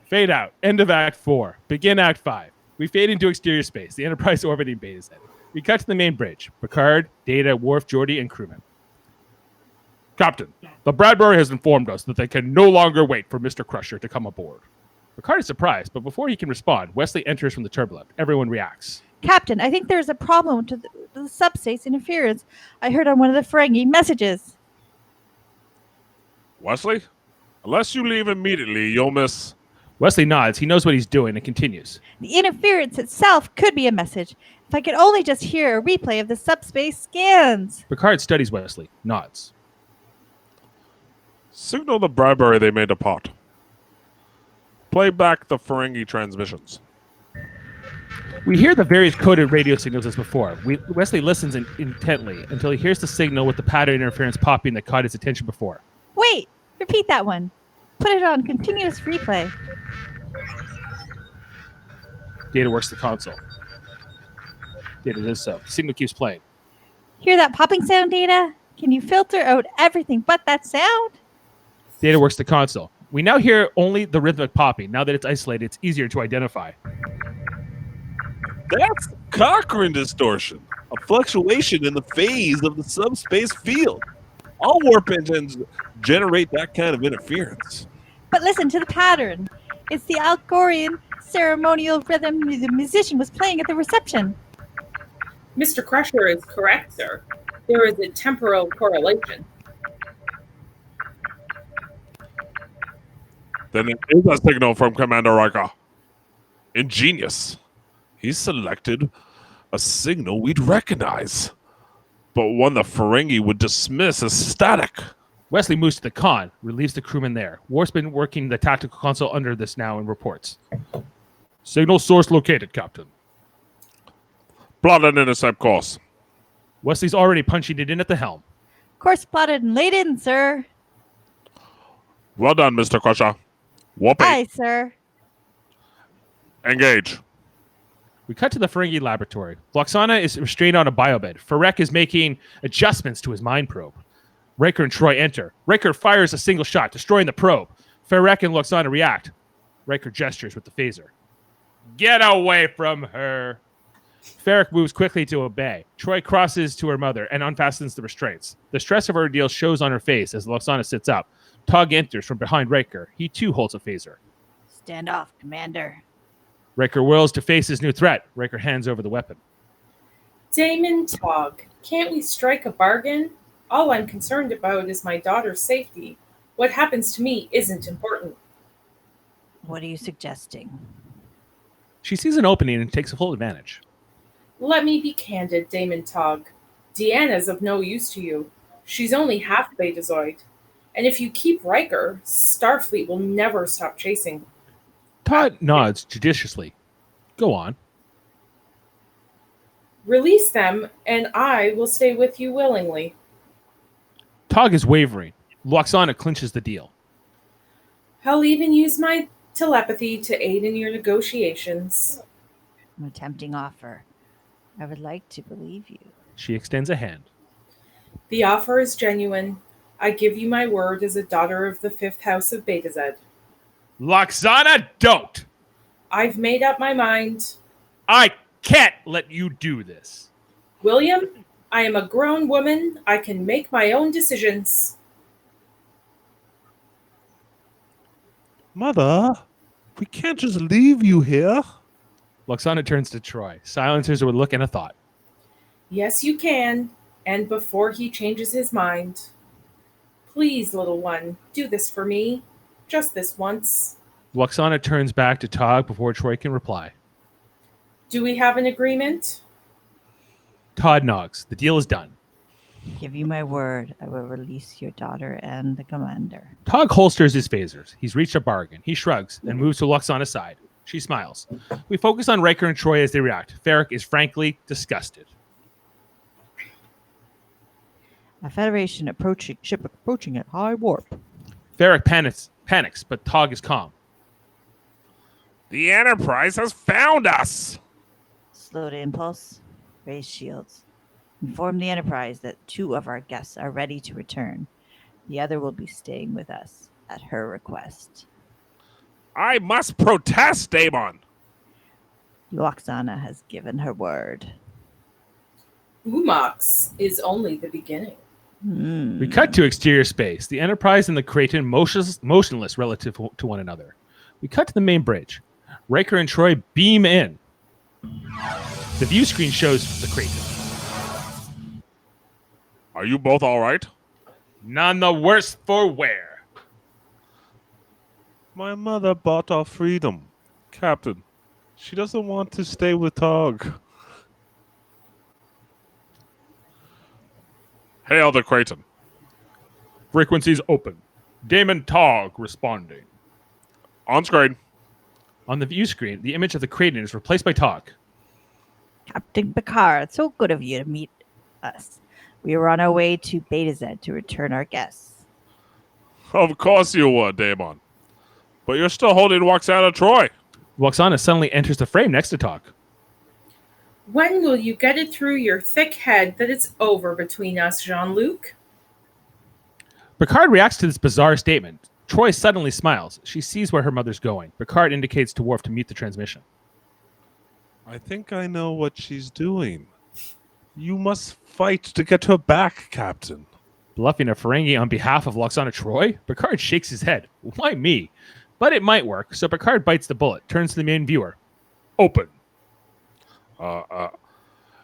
Fade out. End of Act 4. Begin Act 5. We fade into exterior space, the Enterprise orbiting Beta Z. We cut to the main bridge. Picard, Data, Worf, Geordi, and Crewman. Captain, the Bradbury has informed us that they can no longer wait for Mr. Crusher to come aboard. Picard is surprised, but before he can respond, Wesley enters from the turbolift. Everyone reacts. Captain, I think there's a problem to the subspace interference I heard on one of the Ferengi messages. Wesley? Unless you leave immediately, you'll miss... Wesley nods. He knows what he's doing and continues. The interference itself could be a message. If I could only just hear a replay of the subspace scans. Picard studies Wesley, nods. Signal the Bradbury they may depart. Play back the Ferengi transmissions. We hear the various coded radio signals as before. Wesley listens intently until he hears the signal with the pattern interference popping that caught his attention before. Wait, repeat that one. Put it on continuous replay. Data works the console. Data does so. The signal keeps playing. Hear that popping sound, Data? Can you filter out everything but that sound? Data works the console. We now hear only the rhythmic popping. Now that it's isolated, it's easier to identify. That's Cochrane distortion, a fluctuation in the phase of the subspace field. All warp engines generate that kind of interference. But listen to the pattern. It's the Algorian ceremonial rhythm the musician was playing at the reception. Mr. Crusher is correct, sir. There is a temporal correlation. Then it is a signal from Commander Riker. Ingenious. He selected a signal we'd recognize, but one the Ferengi would dismiss as static. Wesley moves to the con, relieves the crewman there. Worf's been working the tactical console under this now and reports. Signal source located, Captain. Plot an intercept course. Wesley's already punching it in at the helm. Course plotted and laid in, sir. Well done, Mr. Crusher. Warp 8. Aye, sir. Engage. We cut to the Ferengi laboratory. Lwaxana is restrained on a biobed. Farek is making adjustments to his mind probe. Riker and Troi enter. Riker fires a single shot, destroying the probe. Farek and Lwaxana react. Riker gestures with the phaser. Get away from her. Farek moves quickly to obey. Troi crosses to her mother and unfastens the restraints. The stress of her ordeal shows on her face as Lwaxana sits up. Tog enters from behind Riker. He too holds a phaser. Stand off, Commander. Riker whirls to face his new threat. Riker hands over the weapon. Daimon Tog, can't we strike a bargain? All I'm concerned about is my daughter's safety. What happens to me isn't important. What are you suggesting? She sees an opening and takes full advantage. Let me be candid, Daimon Tog. Deanna's of no use to you. She's only half Betazoid. And if you keep Riker, Starfleet will never stop chasing. Todd nods judiciously. Go on. Release them, and I will stay with you willingly. Tog is wavering. Lwaxana clinches the deal. I'll even use my telepathy to aid in your negotiations. A tempting offer. I would like to believe you. She extends a hand. The offer is genuine. I give you my word as a daughter of the 5th House of Beta Z. Lwaxana, don't! I've made up my mind. I can't let you do this. William, I am a grown woman. I can make my own decisions. Mother, we can't just leave you here. Lwaxana turns to Troi, silences her with a look and a thought. Yes, you can. And before he changes his mind. Please, little one, do this for me. Just this once. Lwaxana turns back to Tog before Troi can reply. Do we have an agreement? Todd nods. The deal is done. Give you my word, I will release your daughter and the commander. Tog holsters his phasers. He's reached a bargain. He shrugs and moves to Lwaxana's side. She smiles. We focus on Riker and Troi as they react. Farek is frankly disgusted. A Federation ship approaching at high warp. Farek panics, but Tog is calm. The Enterprise has found us. Slow to impulse. Raise shields. Inform the Enterprise that 2 of our guests are ready to return. The other will be staying with us at her request. I must protest, Daimon. Lwaxana has given her word. Umox is only the beginning. We cut to exterior space. The Enterprise and the Creighton motionless relative to one another. We cut to the main bridge. Riker and Troi beam in. The view screen shows the Creighton. Are you both all right? None the worse for wear. My mother bought our freedom, Captain. She doesn't want to stay with Tog. Hail the Creighton. Frequencies open. Daimon Tog responding. On screen. On the view screen, the image of the Creighton is replaced by Tog. Captain Picard, so good of you to meet us. We were on our way to Beta Z to return our guests. Of course you were, Daimon. But you're still holding Lwaxana Troi. Lwaxana suddenly enters the frame next to Tog. When will you get it through your thick head that it's over between us, Jean-Luc? Picard reacts to this bizarre statement. Troi suddenly smiles. She sees where her mother's going. Picard indicates to Worf to mute the transmission. I think I know what she's doing. You must fight to get her back, Captain. Bluffing a Ferengi on behalf of Lwaxana Troi? Picard shakes his head. Why me? But it might work, so Picard bites the bullet, turns to the main viewer. Open.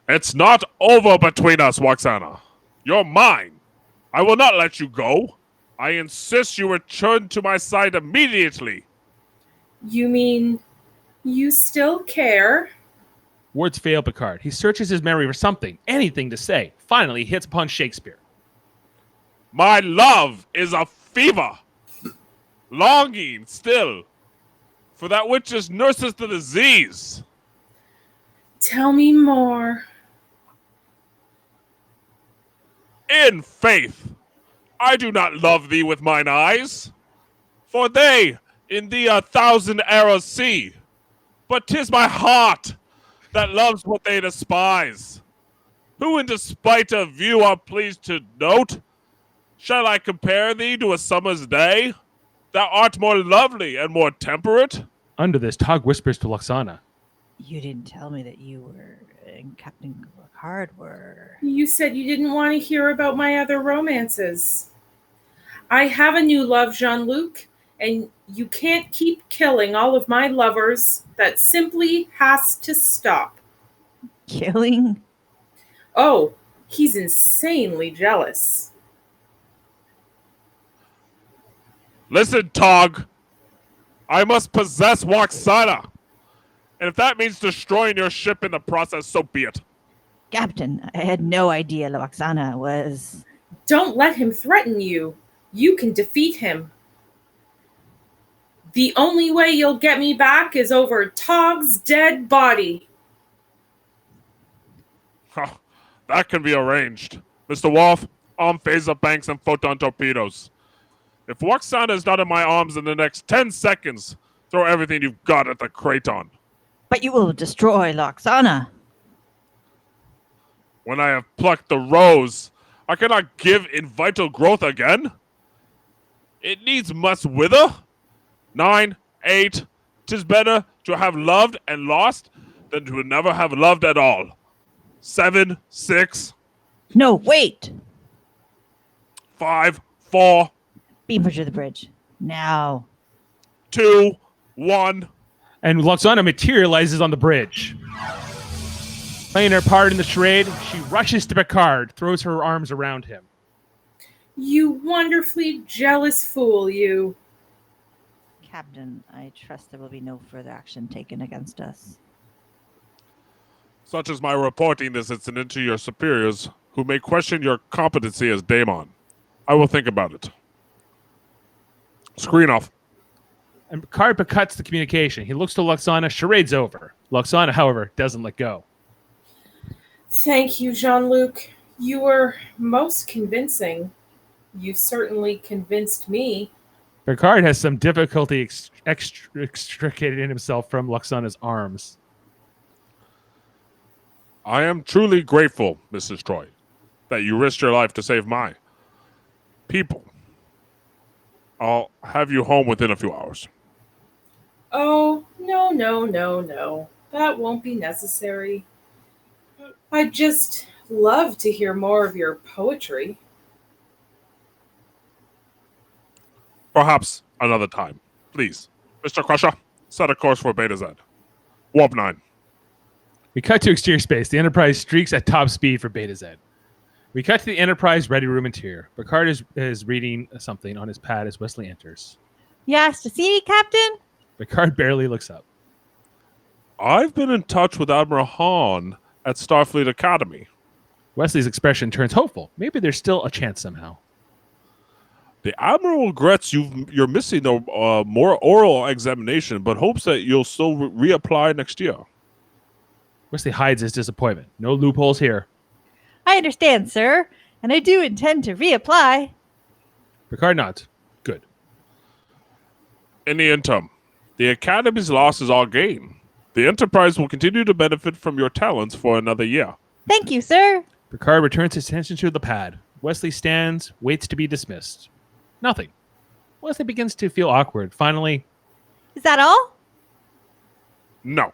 It's not over between us, Lwaxana. You're mine. I will not let you go. I insist you return to my side immediately. You mean you still care? Words fail Picard. He searches his memory for something, anything to say. Finally, he hits upon Shakespeare. My love is a fever. Longing still for that which just nurses the disease. Tell me more. In faith, I do not love thee with mine eyes, for they in thee 1,000 arrows see. But 'tis my heart that loves what they despise. Who in despite of you are pleased to note, shall I compare thee to a summer's day? Thou art more lovely and more temperate. Under this, Tog whispers to Lwaxana. You didn't tell me that you were and Captain Picard were. You said you didn't want to hear about my other romances. I have a new love, Jean-Luc, and you can't keep killing all of my lovers. That simply has to stop. Killing? Oh, he's insanely jealous. Listen, Tog. I must possess Lwaxana. And if that means destroying your ship in the process, so be it. Captain, I had no idea Lwaxana was... Don't let him threaten you. You can defeat him. The only way you'll get me back is over Tog's dead body. Huh, that can be arranged. Mr. Worf, arm phaser banks and photon torpedoes. If Lwaxana is not in my arms in the next 10 seconds, throw everything you've got at the Creighton. But you will destroy Lwaxana. When I have plucked the rose, I cannot give in vital growth again. It needs must wither. 9, 8, 'tis better to have loved and lost than to never have loved at all. 7, 6. No, wait! 5, 4. Beam her to the bridge. Now. 2, 1. And Lwaxana materializes on the bridge. Playing her part in the charade, she rushes to Picard, throws her arms around him. You wonderfully jealous fool, you. Captain, I trust there will be no further action taken against us. Such as my reporting this incident to your superiors, who may question your competency as Daimon. I will think about it. Screen off. And Picard cuts the communication. He looks to Lwaxana. Charade's over. Lwaxana, however, doesn't let go. Thank you, Jean-Luc. You were most convincing. You certainly convinced me. Picard has some difficulty extricating himself from Lwaxana's arms. I am truly grateful, Mrs. Troi, that you risked your life to save my people. I'll have you home within a few hours. Oh, no. That won't be necessary. I'd just love to hear more of your poetry. Perhaps another time. Please, Mr. Crusher, set a course for Beta Z. Warp 9. We cut to exterior space. The Enterprise streaks at top speed for Beta Z. We cut to the Enterprise ready room interior. Picard is reading something on his pad as Wesley enters. You asked to see me, Captain? Picard barely looks up. I've been in touch with Admiral Hahn at Starfleet Academy. Wesley's expression turns hopeful. Maybe there's still a chance somehow. The Admiral regrets you're missing the more oral examination, but hopes that you'll still reapply next year. Wesley hides his disappointment. No loopholes here. I understand, sir, and I do intend to reapply. Picard nods. Good. In the interim, the Academy's loss is our gain. The Enterprise will continue to benefit from your talents for another year. Thank you, sir. Picard returns his attention to the pad. Wesley stands, waits to be dismissed. Nothing. Wesley begins to feel awkward. Finally, Is that all? No.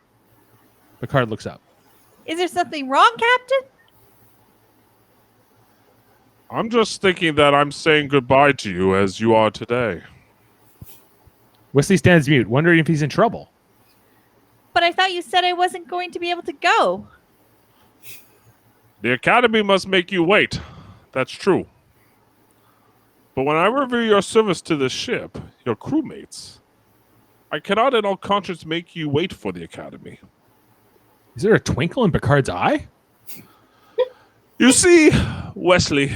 Picard looks up. Is there something wrong, Captain? I'm just thinking that I'm saying goodbye to you as you are today. Wesley stands mute, wondering if he's in trouble. But I thought you said I wasn't going to be able to go. The Academy must make you wait. That's true. But when I review your service to the ship, your crewmates, I cannot in all conscience make you wait for the Academy. Is there a twinkle in Picard's eye? You see, Wesley,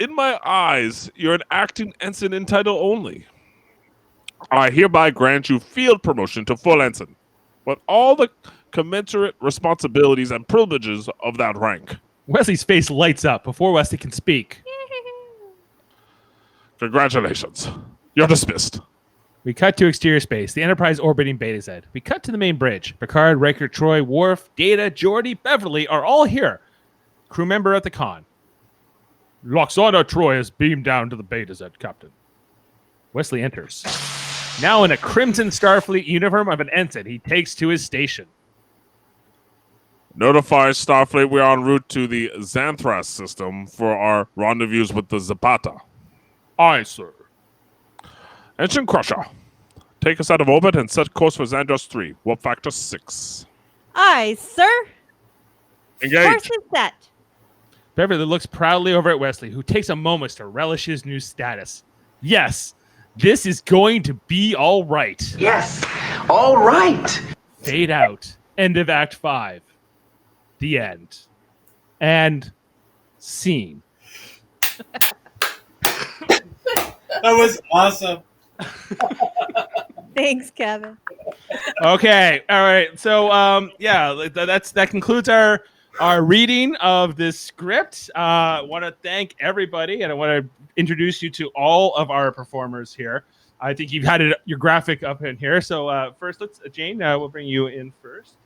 in my eyes, you're an acting ensign in title only. I hereby grant you field promotion to full ensign, with all the commensurate responsibilities and privileges of that rank. Wesley's face lights up before Wesley can speak. Congratulations. You're dismissed. We cut to exterior space, the Enterprise orbiting Beta Z. We cut to the main bridge. Picard, Riker, Troi, Worf, Data, Geordi, Beverly are all here. Crew member at the con. Lwaxana Troi is beamed down to the Beta Z, Captain. Wesley enters. Now in a crimson Starfleet uniform of an ensign, he takes to his station. Notify Starfleet we are en route to the Xanthras system for our rendezvous with the Zapata. Aye, sir. Ensign Crusher, take us out of orbit and set course for Xandros 3, warp factor 6. Aye, sir. Engage. Course is set. Beverly looks proudly over at Wesley, who takes a moment to relish his new status. Yes, this is going to be all right. Yes, all right. Fade out. End of Act 5. The end. And scene. That was awesome. Thanks, Kevin. Okay. All right. So, that concludes our reading of this script. I want to thank everybody, and I want to introduce you to all of our performers here. I think you've had your graphic up in here. So first, Jane, we'll bring you in first.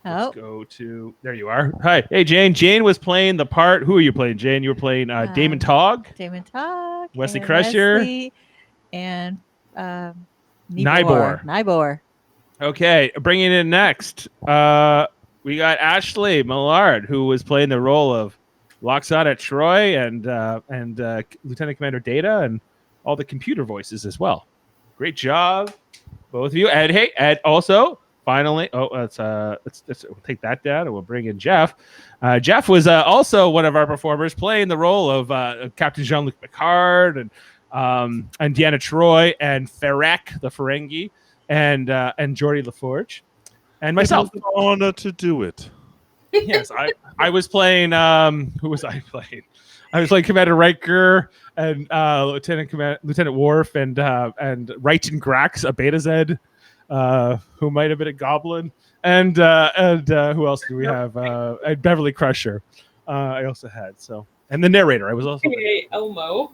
Let's go to, there you are. Hi. Hey, Jane. Jane was playing the part. Who are you playing, Jane? You were playing Daimon Tog. Daimon Tog. Wesley and Crusher. Wesley, and Nibor. Nibor. Okay. Bringing in next, we got Ashley Millard, who was playing the role of Lwaxana Troi and Lieutenant Commander Data and all the computer voices as well. Great job, both of you. And hey, and also finally. Oh, let's we'll take that down and we'll bring in Jeff. Jeff was also one of our performers playing the role of Captain Jean-Luc Picard and Deanna Troi and Farek the Ferengi and Geordi LaForge and myself. It was an honor to do it. Yes, I was playing. Who was I playing? I was playing Commander Riker and Lieutenant Worf and Reittan Grax, a Beta Z, who might have been a Goblin, and who else do we have? And Beverly Crusher. I also had and the narrator. I was also Elmo.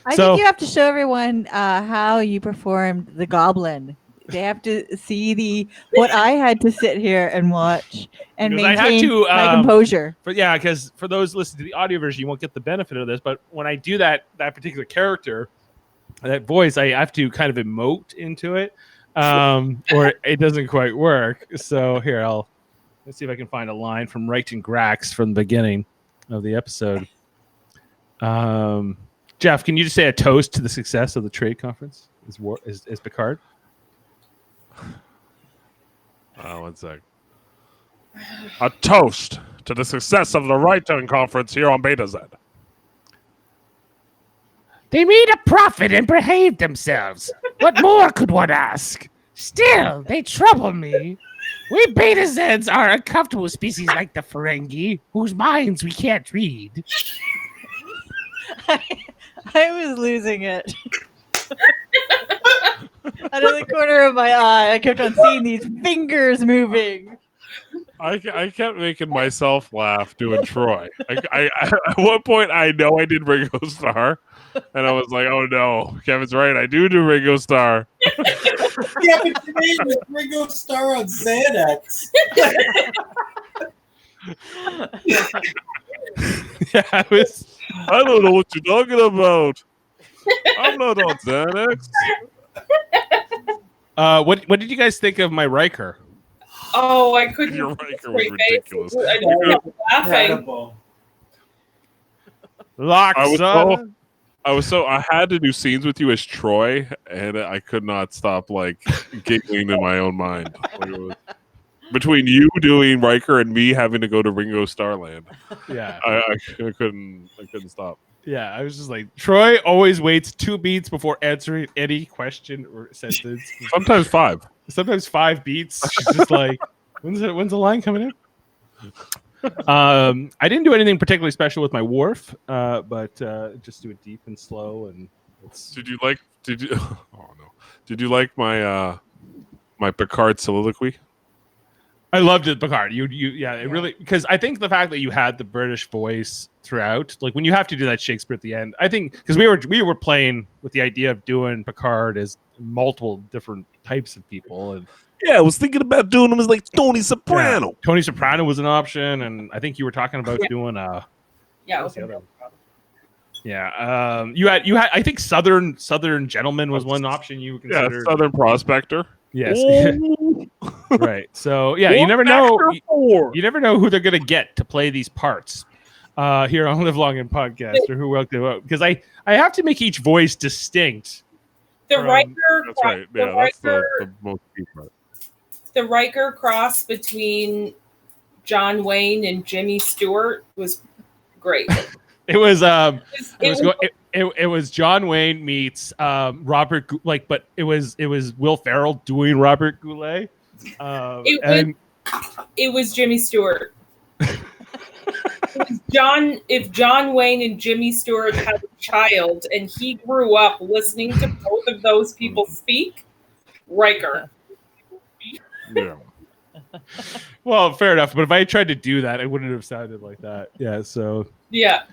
I think you have to show everyone how you performed the Goblin. They have to see what I had to sit here and watch and because maintain my composure. But yeah, because for those listening to the audio version, you won't get the benefit of this. But when I do that particular character, that voice, I have to kind of emote into it, or it doesn't quite work. So here, let's see if I can find a line from Reittan Grax from the beginning of the episode. Jeff, can you just say a toast to the success of the trade conference? Is Picard? One sec. A toast to the success of the Reittan conference here on Beta Z. They made a profit and behaved themselves. What more could one ask? Still, they trouble me. We Beta Zeds are a comfortable species like the Ferengi, whose minds we can't read. I was losing it. Out of the corner of my eye, I kept on seeing these fingers moving. I kept making myself laugh doing Troi. I at one point I know I did Ringo Starr, and I was like, "Oh no, Kevin's right. I do Ringo Starr." Yeah, but your name was Ringo Starr on Xanax. Yeah, I don't know what you're talking about. I'm not on Xanax. What did you guys think of my Riker? Oh, I couldn't. Your Riker was ridiculous. I just kept laughing. Incredible. Lwaxana. I had to do scenes with you as Troi, and I could not stop giggling in my own mind. Between you doing Riker and me having to go to Ringo Starland, Yeah, I couldn't stop. yeah. I was just like, Troi always waits 2 beats before answering any question or sentence. Sometimes 5. Sometimes 5 beats. She's just like, when's the line coming in? I didn't do anything particularly special with my Worf, but just do it deep and slow. And Did you like my my Picard soliloquy? I loved it, Picard. It really, because I think the fact that you had the British voice throughout, like when you have to do that Shakespeare at the end, I think because we were playing with the idea of doing Picard as multiple different types of people, and Yeah, I was thinking about doing him as like Tony Soprano. yeah, Tony Soprano was an option, and I think you were talking about doing Yeah. what's the other? Yeah, you had. I think Southern Gentleman was one option you considered. Yeah, Southern Prospector. Yes. Right. So yeah, you never know. You never know who they're gonna get to play these parts here on Live Long and Podcast, or who will do it, because I have to make each voice distinct. The Riker. That's right. Yeah, that's the most key part. The Riker cross between John Wayne and Jimmy Stewart was great. It was it was John Wayne meets Robert, but it was Will Ferrell doing Robert Goulet. It was Jimmy Stewart. If John Wayne and Jimmy Stewart had a child and he grew up listening to both of those people speak, Riker. Yeah. Well, fair enough. But if I tried to do that, it wouldn't have sounded like that. Yeah. So Yeah.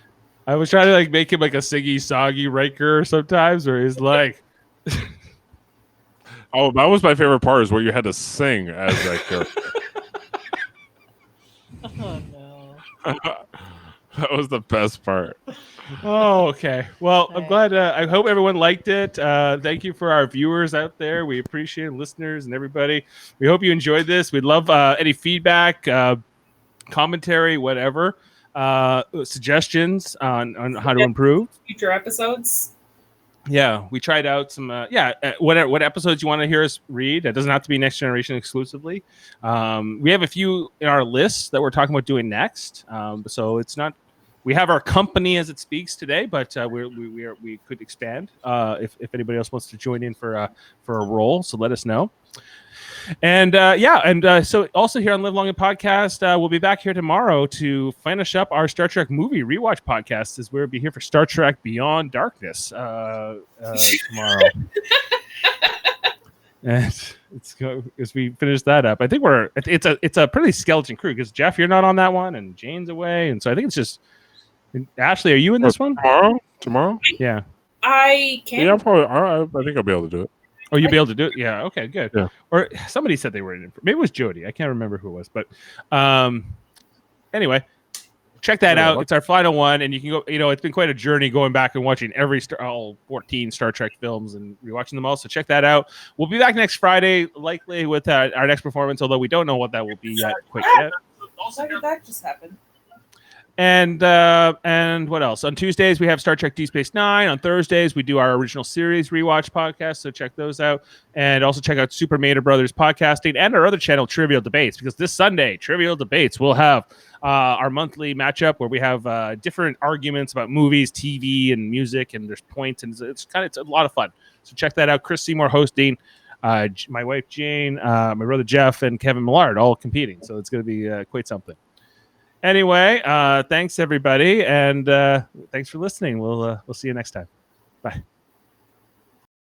I was trying to make him like a Siggy Soggy Riker sometimes, where he's like. Oh, that was my favorite part, is where you had to sing as that character. Oh no. That was the best part. Oh, okay. Well, I'm glad. I hope everyone liked it. Thank you for our viewers out there. We appreciate listeners and everybody. We hope you enjoyed this. We'd love any feedback, commentary, whatever, suggestions on how to improve. Future episodes. Yeah, we tried out some. What episodes you want to hear us read? It doesn't have to be Next Generation exclusively. We have a few in our list that we're talking about doing next. So it's not. We have our company as it speaks today, but we could expand if anybody else wants to join in for a role. So let us know. And so also here on Live Long and Podcast, we'll be back here tomorrow to finish up our Star Trek movie rewatch podcast, as we'll be here for Star Trek Beyond Darkness tomorrow. And as we finish that up, I think it's a pretty skeleton crew, because Jeff, you're not on that one, and Jane's away, and so I think it's just Ashley. Are you in this one tomorrow? Yeah, I can. Yeah, probably. I think I'll be able to do it. Oh, you'll be able to do it? Yeah. Okay, good. Yeah. Or somebody said they were in it. Maybe it was Jody. I can't remember who it was. But anyway, check that out. It's our final one. And you can go, it's been quite a journey going back and watching all 14 Star Trek films and rewatching them all. So check that out. We'll be back next Friday, likely with our next performance, although we don't know what that will be quite yet. Also, that just happened. And what else? On Tuesdays, we have Star Trek Deep Space Nine. On Thursdays, we do our original series rewatch podcast, so check those out. And also check out Super Mater Brothers podcasting and our other channel, Trivial Debates, because this Sunday, Trivial Debates, we'll have our monthly matchup where we have different arguments about movies, TV, and music, and there's points, and it's a lot of fun. So check that out. Chris Seymour hosting, my wife Jane, my brother Jeff, and Kevin Millard all competing. So it's going to be quite something. Anyway, thanks everybody, and thanks for listening. We'll see you next time. Bye.